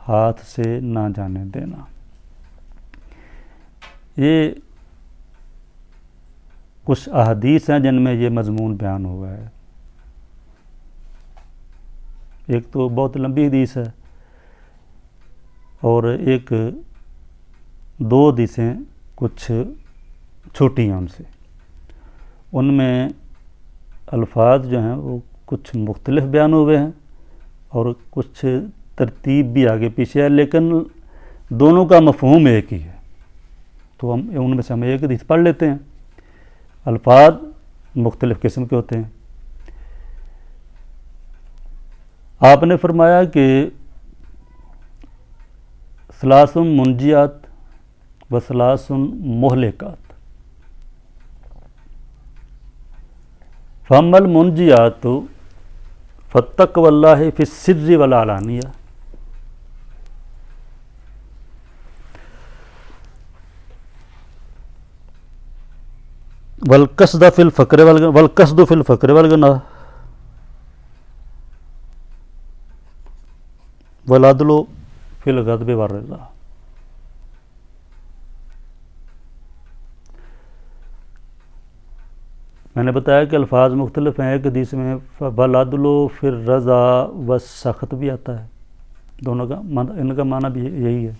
ہاتھ سے نہ جانے دینا۔ یہ کچھ احادیث ہیں جن میں یہ مضمون بیان ہوا ہے۔ ایک تو بہت لمبی حدیث ہے اور ایک دو حدیثیں کچھ چھوٹی ہیں ان سے، ان میں الفاظ جو ہیں وہ کچھ مختلف بیان ہوئے ہیں اور کچھ ترتیب بھی آگے پیچھے ہے، لیکن دونوں کا مفہوم ایک ہی ہے۔ تو ہم ان میں سے ہم ایک حدیث پڑھ لیتے ہیں، الفاظ مختلف قسم کے ہوتے ہیں۔ آپ نے فرمایا کہ ثلاث منجیات و ثلاث مہلکات، فاما المنجیات فاتقوا اللہ فی السر والعلانیہ، والقصد فی الفقر والغنى، والعدل فی الغضب والرضا۔ میں نے بتایا کہ الفاظ مختلف ہیں، ایک حدیث میں والعدل فی الرضا والسخط بھی آتا ہے، دونوں کا ان کا معنی بھی یہی ہے،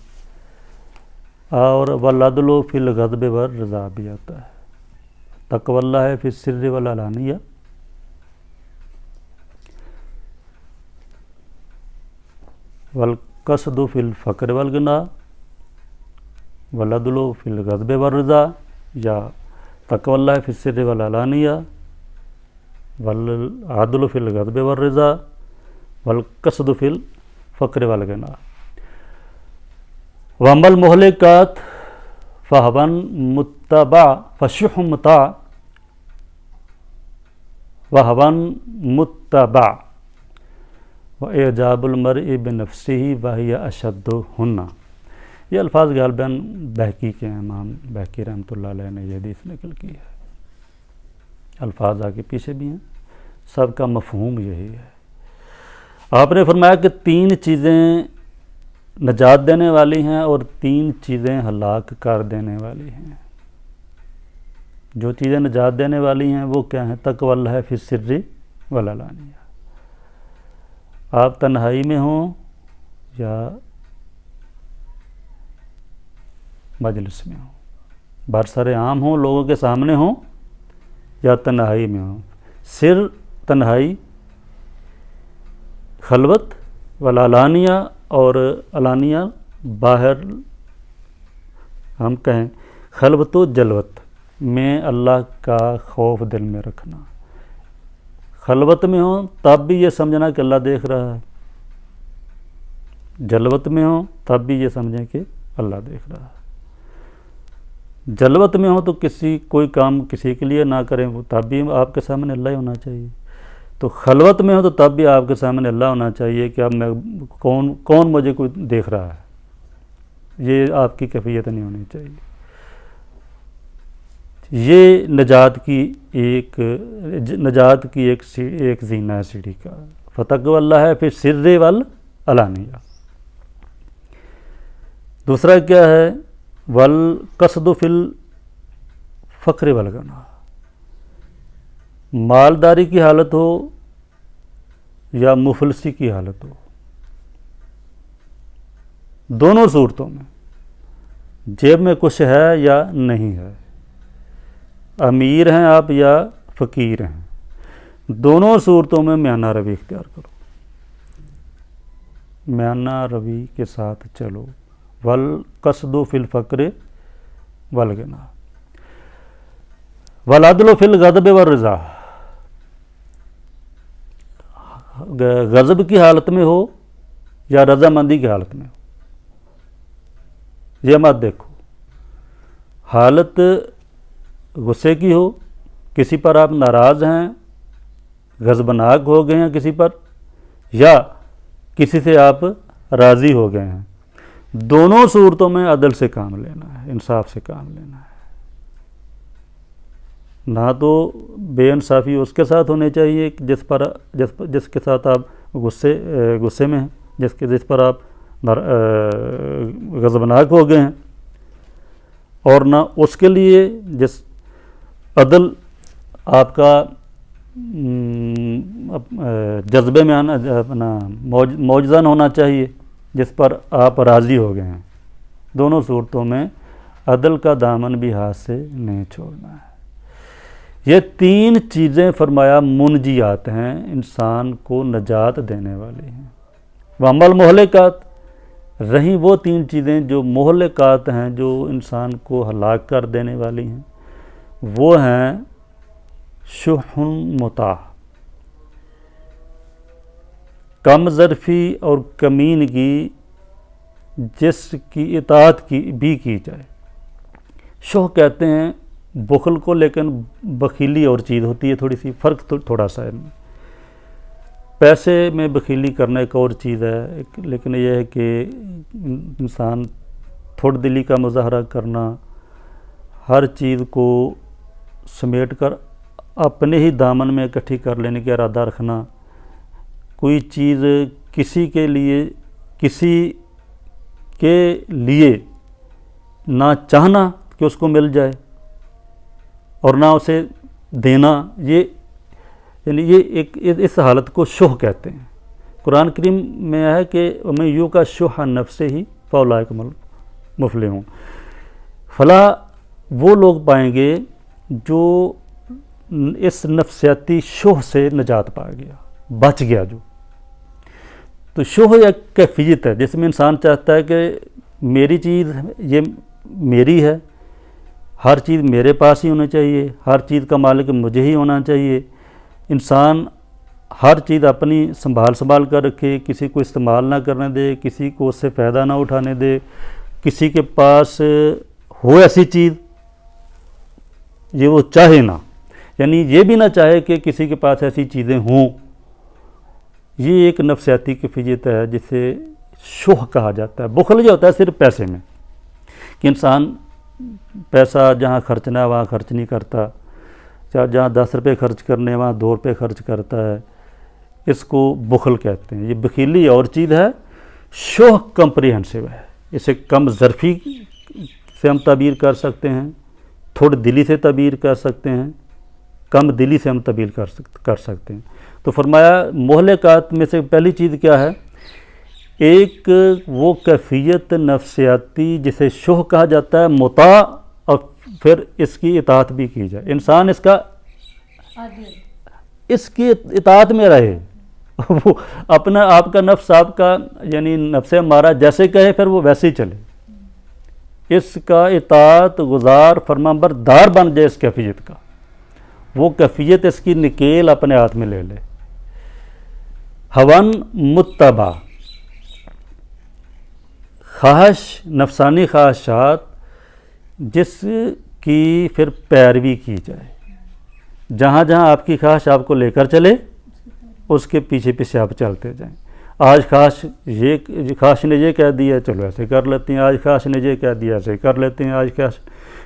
اور والعدل فی الغضب والرضا بھی آتا ہے۔ تقوی اللہ فی السر والعلانیہ، والقصد فی الفقر والغنى، والعدل فی الغضب والرضا، یا تقوی اللہ فی السر والعلانیہ، والعدل فی الغضب والرضا، والقصد فی الفقر والغنى۔ واما المہلکات فہوا متبع فشح مطاع وہوا متبع واعجاب المرء بنفسہ وہی اشدہن۔ یہ الفاظ غالباً بہقی کے ہیں، امام بہقی رحمۃ اللہ علیہ نے یہ حدیث نقل کی ہے، الفاظ آگے پیچھے بھی ہیں، سب کا مفہوم یہی ہے۔ آپ نے فرمایا کہ 3 چیزیں نجات دینے والی ہیں اور 3 چیزیں ہلاک کر دینے والی ہیں۔ جو چیزیں نجات دینے والی ہیں وہ کیا ہیں؟ تقوی اللہ فی السر والعلانیہ، آپ تنہائی میں ہوں یا مجلس میں ہوں، برسر عام ہوں، لوگوں کے سامنے ہوں یا تنہائی میں ہوں۔ سر تنہائی، خلوت، والعلانیہ اور علانیہ باہر، ہم کہیں خلوت و جلوت میں اللہ کا خوف دل میں رکھنا۔ خلوت میں ہوں تب بھی یہ سمجھنا کہ اللہ دیکھ رہا ہے، جلوت میں ہوں تب بھی یہ سمجھیں کہ اللہ دیکھ رہا ہے۔ جلوت میں ہوں تو کوئی کام کسی کے لیے نہ کریں، وہ تب بھی آپ کے سامنے اللہ ہی ہونا چاہیے۔ تو خلوت میں ہوں تو تب بھی آپ کے سامنے اللہ ہونا چاہیے کہ اب میں کون مجھے کوئی دیکھ رہا ہے، یہ آپ کی کیفیت نہیں ہونی چاہیے۔ یہ نجات کی ایک زینہ ہے سیڑھی کا۔ فتقوی اللہ فی السر والعلانیہ۔ دوسرا کیا ہے؟ والقصد فی الفقر والغنى، مالداری کی حالت ہو یا مفلسی کی حالت ہو، دونوں صورتوں میں جیب میں کچھ ہے یا نہیں ہے، امیر ہیں آپ یا فقیر ہیں، دونوں صورتوں میں میانہ روی اختیار کرو، میانہ روی کے ساتھ چلو۔ والقصد فی الفقر والغنى، والعدل فی الغضب والرضا، غضب کی حالت میں ہو یا رضامندی کی حالت میں ہو، یہ مت دیکھو۔ حالت غصے کی ہو، کسی پر آپ ناراض ہیں، غضبناک ہو گئے ہیں کسی پر، یا کسی سے آپ راضی ہو گئے ہیں، دونوں صورتوں میں عدل سے کام لینا ہے، انصاف سے کام لینا ہے. نہ تو بے انصافی اس کے ساتھ ہونی چاہیے جس کے ساتھ آپ غصے میں ہیں، جس پر آپ غضبناک ہو گئے ہیں، اور نہ اس کے لیے جس عدل آپ کا جذبے میں آنا اپنا موجزن ہونا چاہیے، جس پر آپ راضی ہو گئے ہیں. دونوں صورتوں میں عدل کا دامن بھی ہاتھ سے نہیں چھوڑنا ہے. یہ 3 چیزیں فرمایا منجیات ہیں، انسان کو نجات دینے والی ہیں. وَأَمَّا الْمُهْلِكَاتُ، رہیں وہ 3 چیزیں جو مہلکات ہیں، جو انسان کو ہلاک کر دینے والی ہیں، وہ ہیں شح مطاع، کم ظرفی اور کمینگی جس کی اطاعت بھی کی جائے. شح کہتے ہیں بخل کو، لیکن بخیلی اور چیز ہوتی ہے، تھوڑی سی فرق تھوڑا سا ہے. پیسے میں بخیلی کرنا ایک اور چیز ہے، لیکن یہ ہے کہ انسان تھوڑ دلی کا مظاہرہ کرنا، ہر چیز کو سمیٹ کر اپنے ہی دامن میں اکٹھی کر لینے کا ارادہ رکھنا، کوئی چیز کسی کے لیے نہ چاہنا کہ اس کو مل جائے اور نہ اسے دینا، یہ اس حالت کو شح کہتے ہیں. قرآن کریم میں ہے کہ وَمَن یُوقَ شُحَّ نَفْسِهِ فَأُولَٰئِکَ هُمُ الْمُفْلِحُونَ. فلاح وہ لوگ پائیں گے جو اس نفسیاتی شح سے نجات پا گیا، بچ گیا. تو شح ایک کیفیت ہے جس میں انسان چاہتا ہے کہ میری چیز یہ میری ہے، ہر چیز میرے پاس ہی ہونی چاہیے، ہر چیز کا مالک مجھے ہی ہونا چاہیے. انسان ہر چیز اپنی سنبھال کر رکھے، کسی کو استعمال نہ کرنے دے، کسی کو اس سے فائدہ نہ اٹھانے دے، کسی کے پاس ہو ایسی چیز یہ وہ چاہے نہ، یعنی یہ بھی نہ چاہے کہ کسی کے پاس ایسی چیزیں ہوں. یہ ایک نفسیاتی کیفیت ہے جسے شح کہا جاتا ہے. بخل جو ہوتا ہے صرف پیسے میں، کہ انسان پیسہ جہاں خرچنا ہے وہاں خرچ نہیں کرتا، جہاں 10 روپے خرچ کرنے وہاں 2 روپے خرچ کرتا ہے. اس کو بخل کہتے ہیں. یہ بخیلی اور چیز ہے. شح کمپریہنسو ہے، اسے کم ظرفی سے ہم تعبیر کر سکتے ہیں، تھوڑ دلی سے تعبیر کر سکتے ہیں، کم دلی سے ہم تعبیر کر سکتے ہیں. تو فرمایا مہلکات میں سے پہلی چیز کیا ہے؟ ایک وہ کیفیت نفسیاتی جسے شح کہا جاتا ہے، مطاع، اور پھر اس کی اطاعت بھی کی جائے. انسان اس کی اطاعت میں رہے، وہ اپنا آپ کا نفس، آپ کا یعنی نفس امارہ جیسے کہے پھر وہ ویسے ہی چلے. اس کا اطاعت گزار فرمانبردار بن جائے. اس کیفیت کا وہ کیفیت اس کی نکیل اپنے ہاتھ میں لے لے. ہون متبع، خواہش، نفسانی خواہشات جس کی پھر پیروی کی جائے. جہاں جہاں آپ کی خواہش آپ کو لے کر چلے اس کے پیچھے پیچھے آپ چلتے جائیں. آج خواہش نے یہ کہہ دیا چلو ایسے کر لیتے ہیں، آج خواہش نے یہ کہہ دیا ایسے کر لیتے ہیں، آج خواہش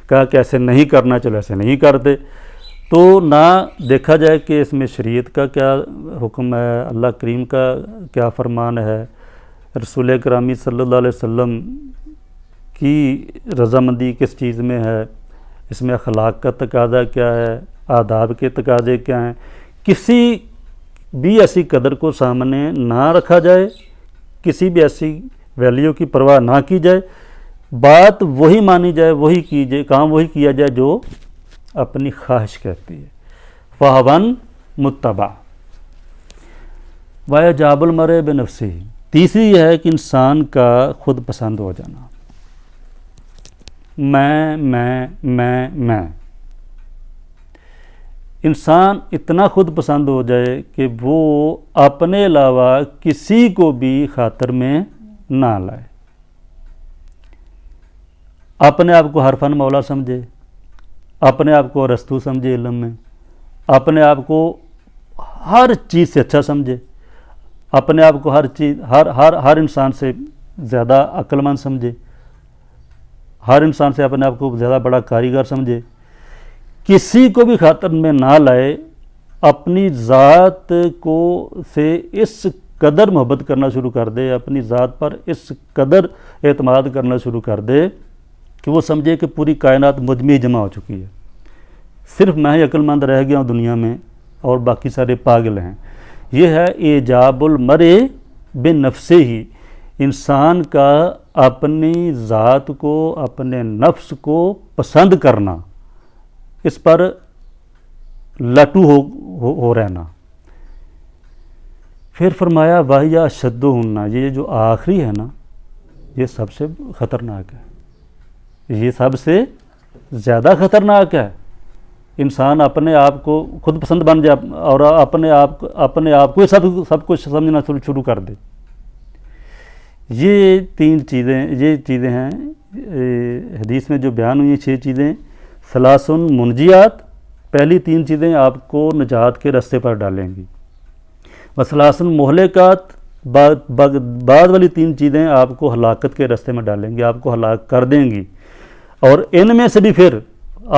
کہا کہ ایسے نہیں کرنا چلو ایسے نہیں کرتے. تو نہ دیکھا جائے کہ اس میں شریعت کا کیا حکم ہے، اللہ کریم کا کیا فرمان ہے، رسول اکرامی صلی اللہ علیہ وسلم کی رضامندی کس چیز میں ہے، اس میں اخلاق کا تقاضا کیا ہے، آداب کے تقاضے کیا ہیں. کسی بھی ایسی قدر کو سامنے نہ رکھا جائے، کسی بھی ایسی ویلیو کی پرواہ نہ کی جائے. بات وہی مانی جائے، وہی کی جائے، کام وہی کیا جائے جو اپنی خواہش کہتی ہے. فہون متبع وَيَجَابُ الْمَرْءُ بِنَفْسِهِ. تیسری یہ ہے کہ انسان کا خود پسند ہو جانا. میں انسان اتنا خود پسند ہو جائے کہ وہ اپنے علاوہ کسی کو بھی خاطر میں نہ لائے، اپنے آپ کو ہر فن مولا سمجھے، اپنے آپ کو ارسطو سمجھے علم میں، اپنے آپ کو ہر چیز سے اچھا سمجھے، اپنے آپ کو ہر چیز ہر انسان سے زیادہ عقل مند سمجھے، ہر انسان سے اپنے آپ کو زیادہ بڑا کاریگر سمجھے، کسی کو بھی خاطر میں نہ لائے، اپنی ذات کو سے اس قدر محبت کرنا شروع کر دے، اپنی ذات پر اس قدر اعتماد کرنا شروع کر دے کہ وہ سمجھے کہ پوری کائنات مجھ میں ہی جمع ہو چکی ہے، صرف میں ہی عقل مند رہ گیا ہوں دنیا میں اور باقی سارے پاگل ہیں۔ یہ ہے اعجاب المرء بنفسہ ہی، انسان کا اپنی ذات کو، اپنے نفس کو پسند کرنا، اس پر لٹو ہو رہنا۔ پھر فرمایا وَهِيَ أَشَدُّهُنَّ، یہ جو آخری ہے نا یہ سب سے خطرناک ہے، یہ سب سے زیادہ خطرناک ہے۔ انسان اپنے آپ کو خود پسند بن جائے اور اپنے آپ کو سب کچھ سمجھنا شروع کر دے۔ یہ چیزیں ہیں حدیث میں جو بیان ہوئی ہیں، 6 چیزیں، ثلاث منجیات، پہلی 3 چیزیں آپ کو نجات کے راستے پر ڈالیں گی، وثلاث مہلکات، بعد والی 3 چیزیں آپ کو ہلاکت کے راستے میں ڈالیں گی، آپ کو ہلاک کر دیں گی، اور ان میں سے بھی پھر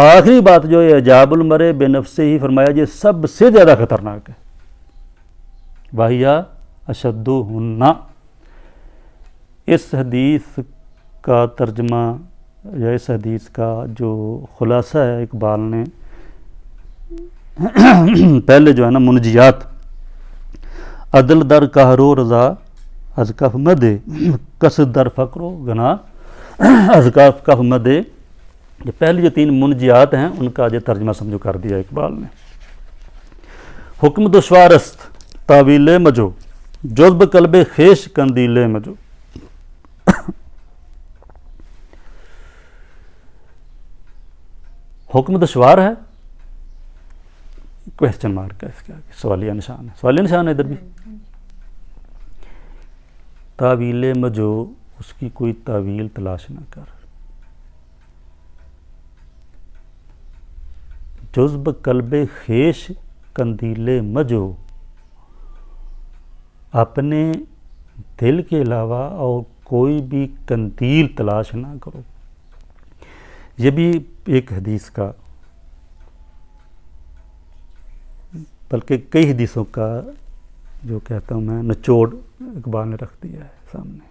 آخری بات جو ہے اعجاب المرء بنفسہ ہی، فرمایا یہ سب سے زیادہ خطرناک ہے۔ وَهِيَ أَشَدُّهُنَّ، اس حدیث کا ترجمہ یا اس حدیث کا جو خلاصہ ہے اقبال نے پہلے جو ہے نا منجیات، عدل در قہر و رضا از کف مدے، قصد در فقر و گناہ از کف مدے، یہ پہلی جو 3 منجیات ہیں ان کا جو ترجمہ سمجھو کر دیا اقبال نے۔ حکم دشوارست تاویل مجو، جذب قلب خیش کندیل مجو۔ حکم دشوار ہے، کویسچن مارک ہے اس کے آگے، سوالیہ نشان ہے، سوالیہ نشان ہے ادھر بھی۔ تاویل مجو، اس کی کوئی تاویل تلاش نہ کر، جذب قلب خیش کندیل مجو، اپنے دل کے علاوہ اور کوئی بھی قندیل تلاش نہ کرو۔ یہ بھی ایک حدیث کا، بلکہ کئی حدیثوں کا جو کہتا ہوں میں نچوڑ اقبال نے رکھ دیا ہے سامنے۔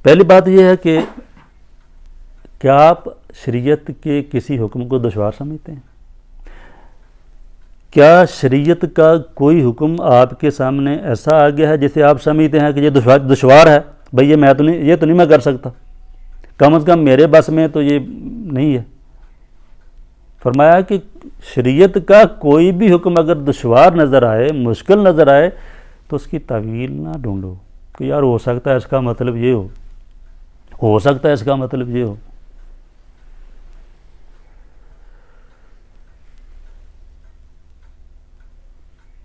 پہلی بات یہ ہے کہ کیا آپ شریعت کے کسی حکم کو دشوار سمجھتے ہیں؟ کیا شریعت کا کوئی حکم آپ کے سامنے ایسا آ گیا ہے جسے آپ سمجھتے ہیں کہ یہ دشوار ہے، بھئی یہ تو نہیں میں کر سکتا، کم از کم میرے بس میں تو یہ نہیں ہے؟ فرمایا کہ شریعت کا کوئی بھی حکم اگر دشوار نظر آئے، مشکل نظر آئے، تو اس کی تعویل نہ ڈھونڈو کہ یار ہو سکتا ہے اس کا مطلب یہ ہو سکتا ہے اس کا مطلب یہ ہو۔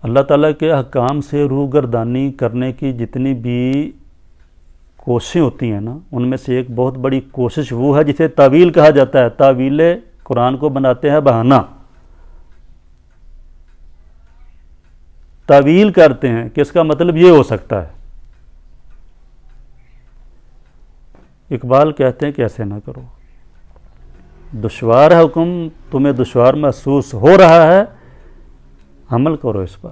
اللہ تعالیٰ کے احکام سے روح گردانی کرنے کی جتنی بھی کوششیں ہوتی ہیں نا، ان میں سے ایک بہت بڑی کوشش وہ ہے جسے تعویل کہا جاتا ہے۔ تعویل قرآن کو بناتے ہیں بہانہ، تعویل کرتے ہیں کہ اس کا مطلب یہ ہو سکتا ہے۔ اقبال کہتے ہیں کہ ایسے نہ کرو، دشوار ہے حکم، تمہیں دشوار محسوس ہو رہا ہے، عمل کرو اس پر،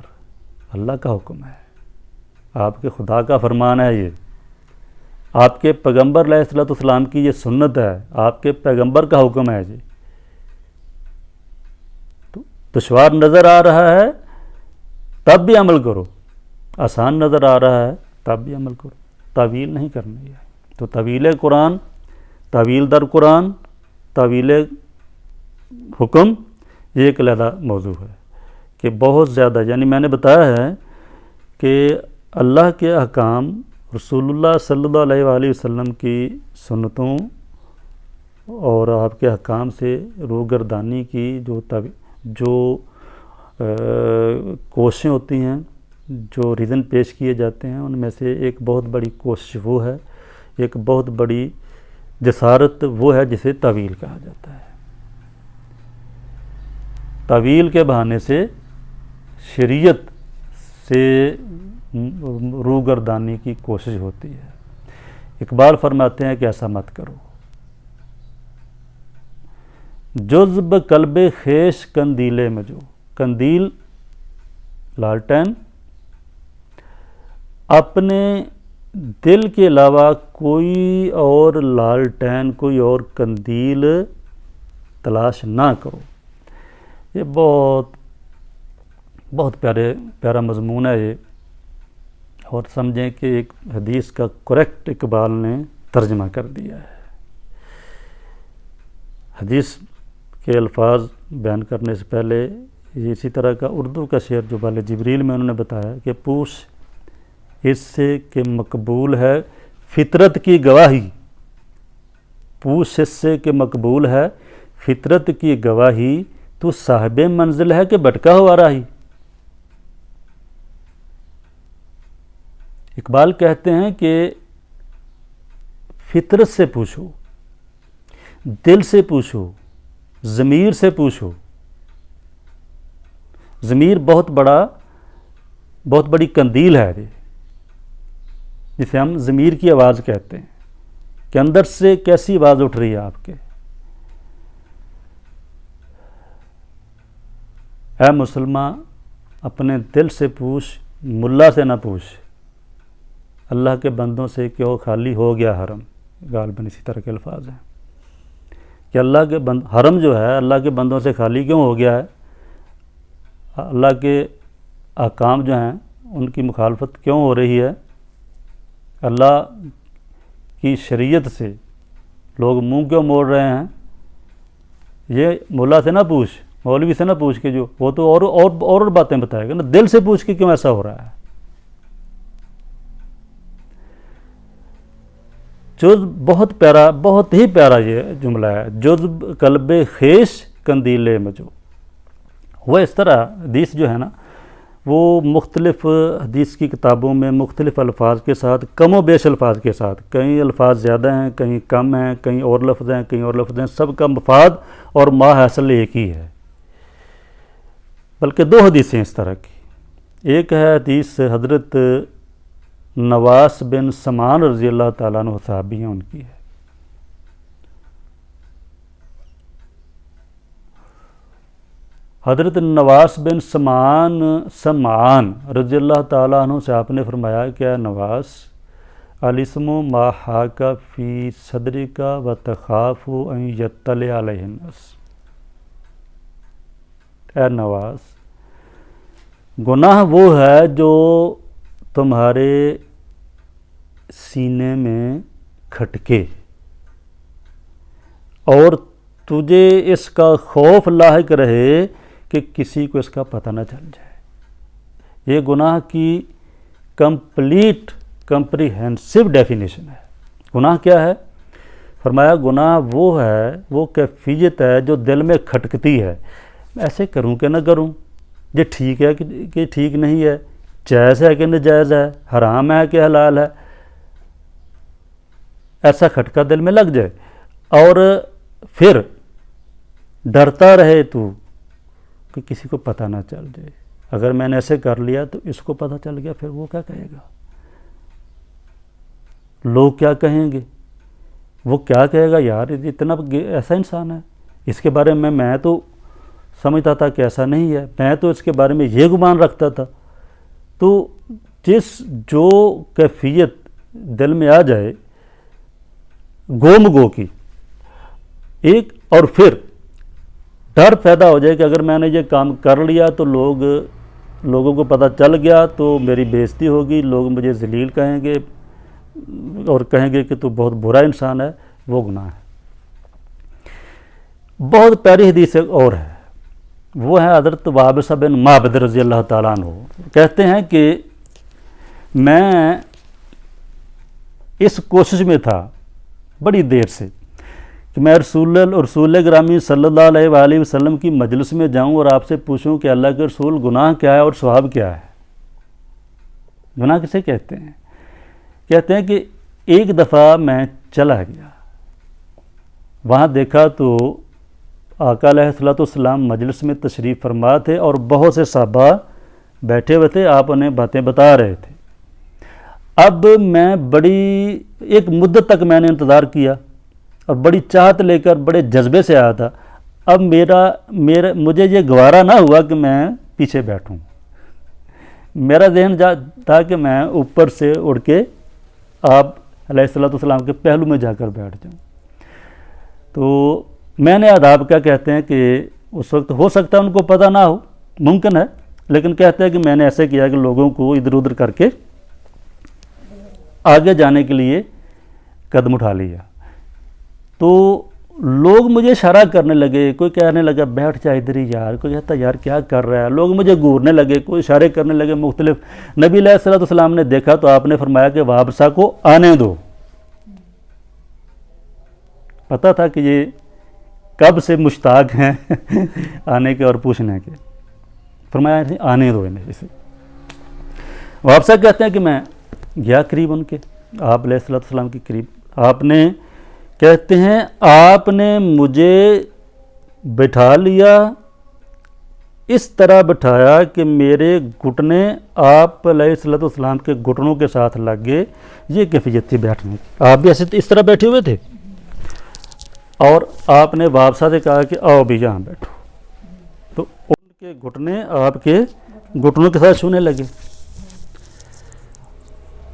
اللہ کا حکم ہے، آپ کے خدا کا فرمان ہے، یہ آپ کے پیغمبر علیہ الصلوۃ والسلام کی یہ سنت ہے، آپ کے پیغمبر کا حکم ہے جی۔ تو دشوار نظر آ رہا ہے تب بھی عمل کرو، آسان نظر آ رہا ہے تب بھی عمل کرو، تعویل نہیں کرنی ہے۔ تو تعویل قرآن، تعویل در قرآن، تعویل حکم، یہ ایک علیحدہ موضوع ہے کہ بہت زیادہ، یعنی میں نے بتایا ہے کہ اللہ کے احکام، رسول اللہ صلی اللہ علیہ وآلہ وسلم کی سنتوں اور آپ کے احکام سے روگردانی کی جو کوششیں ہوتی ہیں، جو ریزن پیش کیے جاتے ہیں، ان میں سے ایک بہت بڑی کوشش وہ ہے، ایک بہت بڑی جسارت وہ ہے جسے تعویل کہا جاتا ہے۔ تعویل کے بہانے سے شریعت سے روگردانی کی کوشش ہوتی ہے۔ اقبال فرماتے ہیں کہ ایسا مت کرو۔ جزب قلب خیش قندیلے میں جو، قندیل لالٹین، اپنے دل کے علاوہ کوئی اور لالٹین، کوئی اور قندیل تلاش نہ کرو۔ یہ بہت پیارا مضمون ہے یہ، اور سمجھیں کہ ایک حدیث کا کریکٹ اقبال نے ترجمہ کر دیا ہے۔ حدیث کے الفاظ بیان کرنے سے پہلے اسی طرح کا اردو کا شعر جو بال جبریل میں انہوں نے بتایا کہ پوچھ اس سے کہ مقبول ہے فطرت کی گواہی، پوچھ اس سے کہ مقبول ہے فطرت کی گواہی، تو صاحب منزل ہے کہ بھٹکا ہوا راہی۔ اقبال کہتے ہیں کہ فطرت سے پوچھو، دل سے پوچھو، ضمیر سے پوچھو۔ ضمیر بہت بڑی قندیل ہے یہ، جسے ہم ضمیر کی آواز کہتے ہیں کہ اندر سے کیسی آواز اٹھ رہی ہے آپ کے۔ اے مسلمان اپنے دل سے پوچھ، ملا سے نہ پوچھ۔ اللہ کے بندوں سے کیوں خالی ہو گیا حرم، غالباً اسی طرح کے الفاظ ہیں کہ اللہ کے حرم جو ہے اللہ کے بندوں سے خالی کیوں ہو گیا ہے۔ اللہ کے احکام جو ہیں ان کی مخالفت کیوں ہو رہی ہے، اللہ کی شریعت سے لوگ منہ کیوں موڑ رہے ہیں۔ یہ ملا سے نہ پوچھ، مولوی سے نہ پوچھ کے جو وہ تو اور باتیں بتائے گا نا، دل سے پوچھ کے کیوں ایسا ہو رہا ہے۔ بہت ہی پیارا یہ جملہ ہے، جزب قلب خیش قندیلے مجو۔ وہ اس طرح حدیث جو ہے نا وہ مختلف حدیث کی کتابوں میں مختلف الفاظ کے ساتھ، کم و بیش الفاظ کے ساتھ، کہیں الفاظ زیادہ ہیں، کہیں کم ہیں، کہیں اور لفظ ہیں، کہیں اور لفظ ہیں، سب کا مفاد اور ماحصل ایک ہی ہے۔ بلکہ دو حدیثیں اس طرح کی، ایک ہے حدیث حضرت نواس بن سمان رضی اللہ تعالیٰ عنہ صحابی ہیں، ان کی ہے۔ حضرت نواس بن سمعان رضی اللہ تعالیٰ عنہ سے آپ نے فرمایا کہ اے نواس، الاسم ما حاک فی صدرک و تخاف ان یطلع علیہ الناس۔ اے نواس، گناہ وہ ہے جو تمہارے سینے میں کھٹکے اور تجھے اس کا خوف لاحق رہے کہ کسی کو اس کا پتہ نہ چل جائے۔ یہ گناہ کی کمپلیٹ کمپریہنسو ڈیفینیشن ہے۔ گناہ کیا ہے؟ فرمایا گناہ وہ ہے، وہ کیفیت ہے جو دل میں کھٹکتی ہے، ایسے کروں کہ نہ کروں، یہ ٹھیک ہے کہ ٹھیک نہیں ہے، جائز ہے کہ ناجائز ہے، حرام ہے کہ حلال ہے، ایسا کھٹکا دل میں لگ جائے اور پھر ڈرتا رہے تو کہ کسی کو پتہ نہ چل جائے۔ اگر میں نے ایسے کر لیا تو اس کو پتہ چل گیا، پھر وہ کیا کہے گا، لوگ کیا کہیں گے، وہ کیا کہے گا، یار اتنا ایسا انسان ہے، اس کے بارے میں تو سمجھتا تھا کہ ایسا نہیں ہے، میں تو اس کے بارے میں یہ گمان رکھتا تھا۔ تو جو کیفیت دل میں آ جائے گو کی ایک، اور پھر ڈر پیدا ہو جائے کہ اگر میں نے یہ کام کر لیا تو لوگوں کو پتہ چل گیا تو میری بے عزتی ہوگی، لوگ مجھے ذلیل کہیں گے اور کہیں گے کہ تو بہت برا انسان ہے، وہ گناہ ہے۔ بہت پیاری حدیث اور ہے، وہ ہے حضرت وابصہ بن معبد رضی اللہ تعالیٰ عنہ، کہتے ہیں کہ میں اس کوشش میں تھا بڑی دیر سے کہ میں رسول گرامی صلی اللہ علیہ وآلہ وسلم کی مجلس میں جاؤں اور آپ سے پوچھوں کہ اللہ کے رسول گناہ کیا ہے اور ثواب کیا ہے، گناہ کسے کہتے ہیں؟ کہتے ہیں کہ ایک دفعہ میں چلا گیا، وہاں دیکھا تو آقا علیہ الصلوۃ والسلام مجلس میں تشریف فرما تھے اور بہت سے صحابہ بیٹھے ہوئے تھے، آپ انہیں باتیں بتا رہے تھے۔ اب میں بڑی ایک مدت تک میں نے انتظار کیا اور بڑی چاہت لے کر بڑے جذبے سے آیا تھا. اب مجھے یہ گوارا نہ ہوا کہ میں پیچھے بیٹھوں. میرا ذہن تھا کہ میں اوپر سے اڑ کے آپ علیہ الصلوۃ والسلام کے پہلو میں جا کر بیٹھ جاؤں. تو میں نے آداب کیا کہتے ہیں کہ اس وقت ہو سکتا ہے ان کو پتہ نہ ہو، ممکن ہے، لیکن کہتے ہیں کہ میں نے ایسے کیا کہ لوگوں کو ادھر ادھر کر کے آگے جانے کے لیے قدم اٹھا لیا. تو لوگ مجھے اشارہ کرنے لگے، کوئی کہنے لگا بیٹھ جا ادھر ہی یار، کوئی کہتا یار کیا کر رہا ہے. لوگ مجھے گھورنے لگے، کوئی اشارے کرنے لگے مختلف. نبی علیہ الصلوۃ والسلام نے دیکھا تو آپ نے فرمایا کہ وابسہ کو آنے دو. پتہ تھا کہ یہ کب سے مشتاق ہیں آنے کے اور پوچھنے کے. فرمایا آنے دو انہیں. اسے وابسہ کہتے ہیں کہ میں گیا قریب ان کے، آپ علیہ الصلوۃ والسلام کے قریب. آپ نے کہتے ہیں آپ نے مجھے بٹھا لیا، اس طرح بٹھایا کہ میرے گھٹنے آپ علیہ الصلوۃ والسلام کے گھٹنوں کے ساتھ لگ گئے. یہ کیفیت تھی بیٹھنے کی. آپ بھی ایسے اس طرح بیٹھے ہوئے تھے اور آپ نے وابسہ سے کہا کہ آؤ بھی یہاں بیٹھو. تو ان کے گھٹنے آپ کے گھٹنوں کے ساتھ چھونے لگے.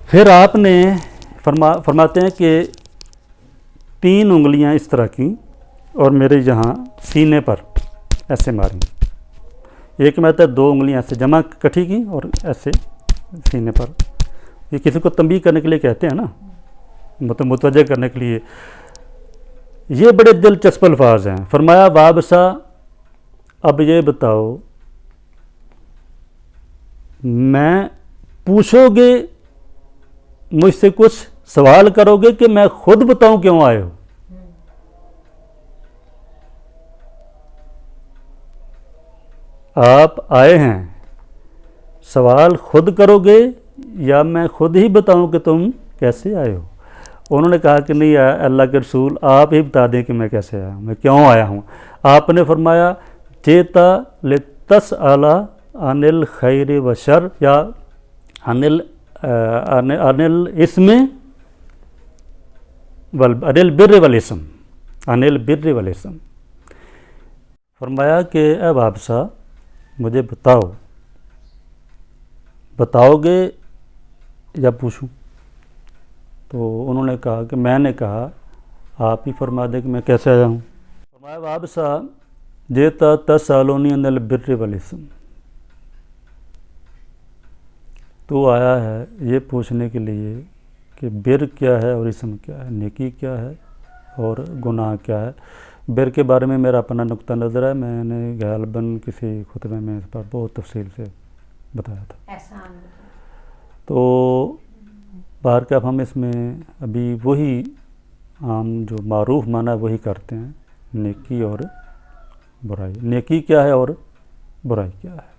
پھر آپ نے فرماتے ہیں کہ 3 انگلیاں اس طرح کی اور میرے یہاں سینے پر ایسے ماری. ایک میں تو 2 انگلیاں ایسے جمع کٹھی کی اور ایسے سینے پر. یہ کسی کو تنبیہ کرنے کے لیے کہتے ہیں نا، متوجہ کرنے کے لیے. یہ بڑے دلچسپ الفاظ ہیں. فرمایا وابسہ اب یہ بتاؤ، میں پوچھو گے مجھ سے کچھ سوال کرو گے کہ میں خود بتاؤں کیوں آئے ہو؟ آپ آئے ہیں، سوال خود کرو گے یا میں خود ہی بتاؤں کہ تم کیسے آئے ہو؟ انہوں نے کہا کہ نہیں اللہ کے رسول آپ ہی بتا دیں کہ میں کیسے آیا ہوں، میں کیوں آیا ہوں. آپ نے فرمایا جیتا لتسأل عن الخیر و شر یا عن الاسم عن البر والاسم، عن البر والاسم. فرمایا کہ اے وابسہ مجھے بتاؤ گے یا پوچھوں؟ تو انہوں نے کہا کہ میں نے کہا آپ ہی فرما دیں کہ میں کیسے آیا ہوں. فرمایا وابسہ جیتا تسألونی عن البر والاسم، تو آیا ہے یہ پوچھنے کے لیے کہ بر کیا ہے اور اسم کیا ہے، نیکی کیا ہے اور گناہ کیا ہے. بر کے بارے میں میرا اپنا نقطہ نظر ہے، میں نے غالباً کسی خطبے میں اس پر بہت تفصیل سے بتایا تھا. تو بہرکیف ہم اس میں ابھی وہی عام جو معروف معنی وہی کرتے ہیں، نیکی اور برائی. نیکی کیا ہے اور برائی کیا ہے.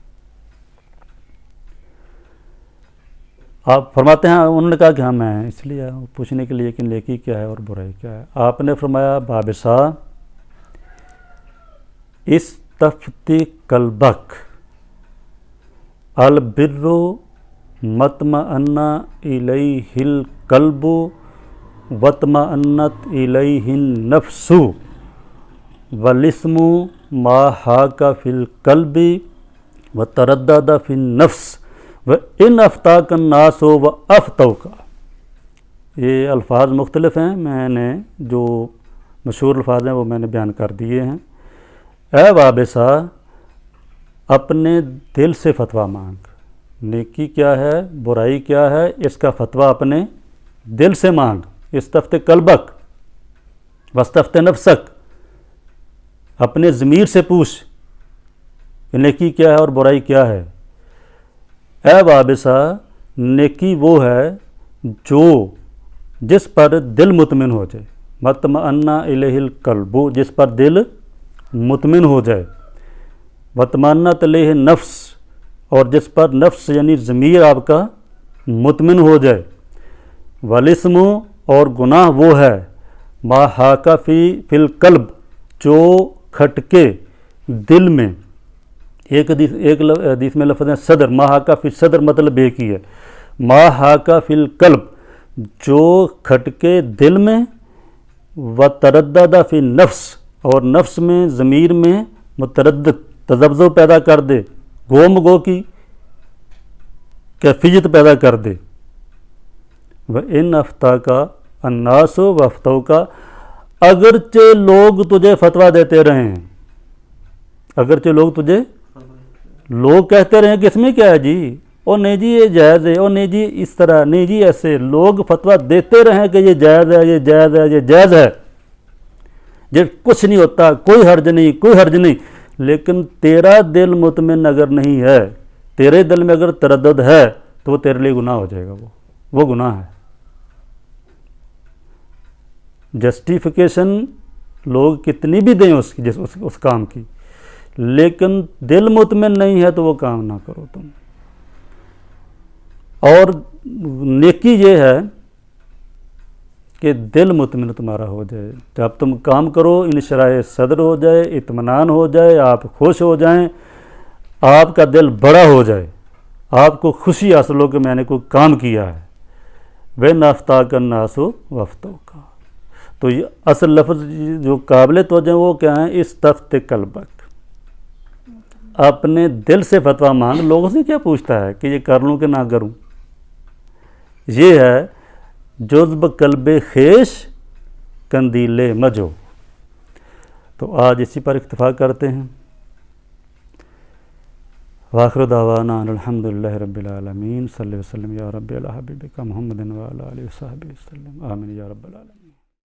آپ فرماتے ہیں انہوں نے کہا کہ ہاں میں اس لیے آیا ہوں پوچھنے کے لیے کہ نیکی کیا ہے اور برائی کیا ہے. آپ نے فرمایا وابسہ استفتی قلبک البر مطمئن الیہ القلب واطمأنت الیہ النفس والاسم ما حاک فی القلب وتردد فی النفس وَإِنْ أَفْتَاكَ النَّاسُ وَأَفْتَوْكَ. یہ الفاظ مختلف ہیں، میں نے جو مشہور الفاظ ہیں وہ میں نے بیان کر دیے ہیں. اے وابسہ اپنے دل سے فتویٰ مانگ. نیکی کیا ہے، برائی کیا ہے، اس کا فتویٰ اپنے دل سے مانگ. استفت قلبک واستفت نفسک، اپنے ضمیر سے پوچھ کہ نیکی کیا ہے اور برائی کیا ہے. اے وابسہ نیکی وہ ہے جو جس پر دل مطمئن ہو جائے. مطمئن الیہ القلب، جس پر دل مطمئن ہو جائے. واطمأنت الیہ النفس، اور جس پر نفس یعنی ضمیر آپ کا مطمئن ہو جائے. والاسم، اور گناہ وہ ہے ما حاک فی القلب، جو کھٹکے دل میں. ایک حدیث میں لفظ ہے صدر، ما حاک فی صدر، مطلب ایک ہی ہے. ما حاکا فی القلب، جو کھٹکے دل میں، و تردد فی نفس، اور نفس میں، ضمیر میں متردد تذبذب پیدا کر دے، گو کی کیفیت پیدا کر دے. و ان افتا کا الناس و افتو کا، اگرچہ لوگ تجھے فتویٰ دیتے رہیں، اگرچہ لوگ کہتے رہیں کہ اس میں کیا ہے جی، اور نہیں جی یہ جائز ہے، اور نہیں جی اس طرح، نہیں جی ایسے، لوگ فتویٰ دیتے رہیں کہ یہ جائز ہے، یہ جائز ہے، یہ جائز ہے، یہ کچھ نہیں ہوتا، کوئی حرج نہیں، لیکن تیرا دل مطمئن اگر نہیں ہے، تیرے دل میں اگر تردد ہے تو وہ تیرے لیے گناہ ہو جائے گا، وہ گناہ ہے. جسٹیفیکیشن لوگ کتنی بھی دیں اس کام کی، لیکن دل مطمئن نہیں ہے تو وہ کام نہ کرو تم. اور نیکی یہ ہے کہ دل مطمئن تمہارا ہو جائے، جب تم کام کرو انشراح صدر ہو جائے، اطمینان ہو جائے، آپ خوش ہو جائیں، آپ کا دل بڑا ہو جائے، آپ کو خوشی حاصل ہو کہ میں نے کوئی کام کیا ہے. وَإِنْ أَفْتَاكَ النَّاسُ وَأَفْتَوْكَ، تو یہ اصل لفظ جو قابل توجہ وہ کیا ہیں، استفت قلبک، اپنے دل سے فتویٰ مانگ، لوگوں سے کیا پوچھتا ہے کہ یہ کر لوں کہ نہ کروں. یہ ہے جذب قلب خیش قندیل مجو. تو آج اسی پر اکتفا کرتے ہیں. وآخر دعوانا ان الحمد للہ رب العالمین. صلی اللہ وسلم یا رب علی حبیبک محمد وعلی آلہ وصحبہ وسلم. آمین یا رب العالمین.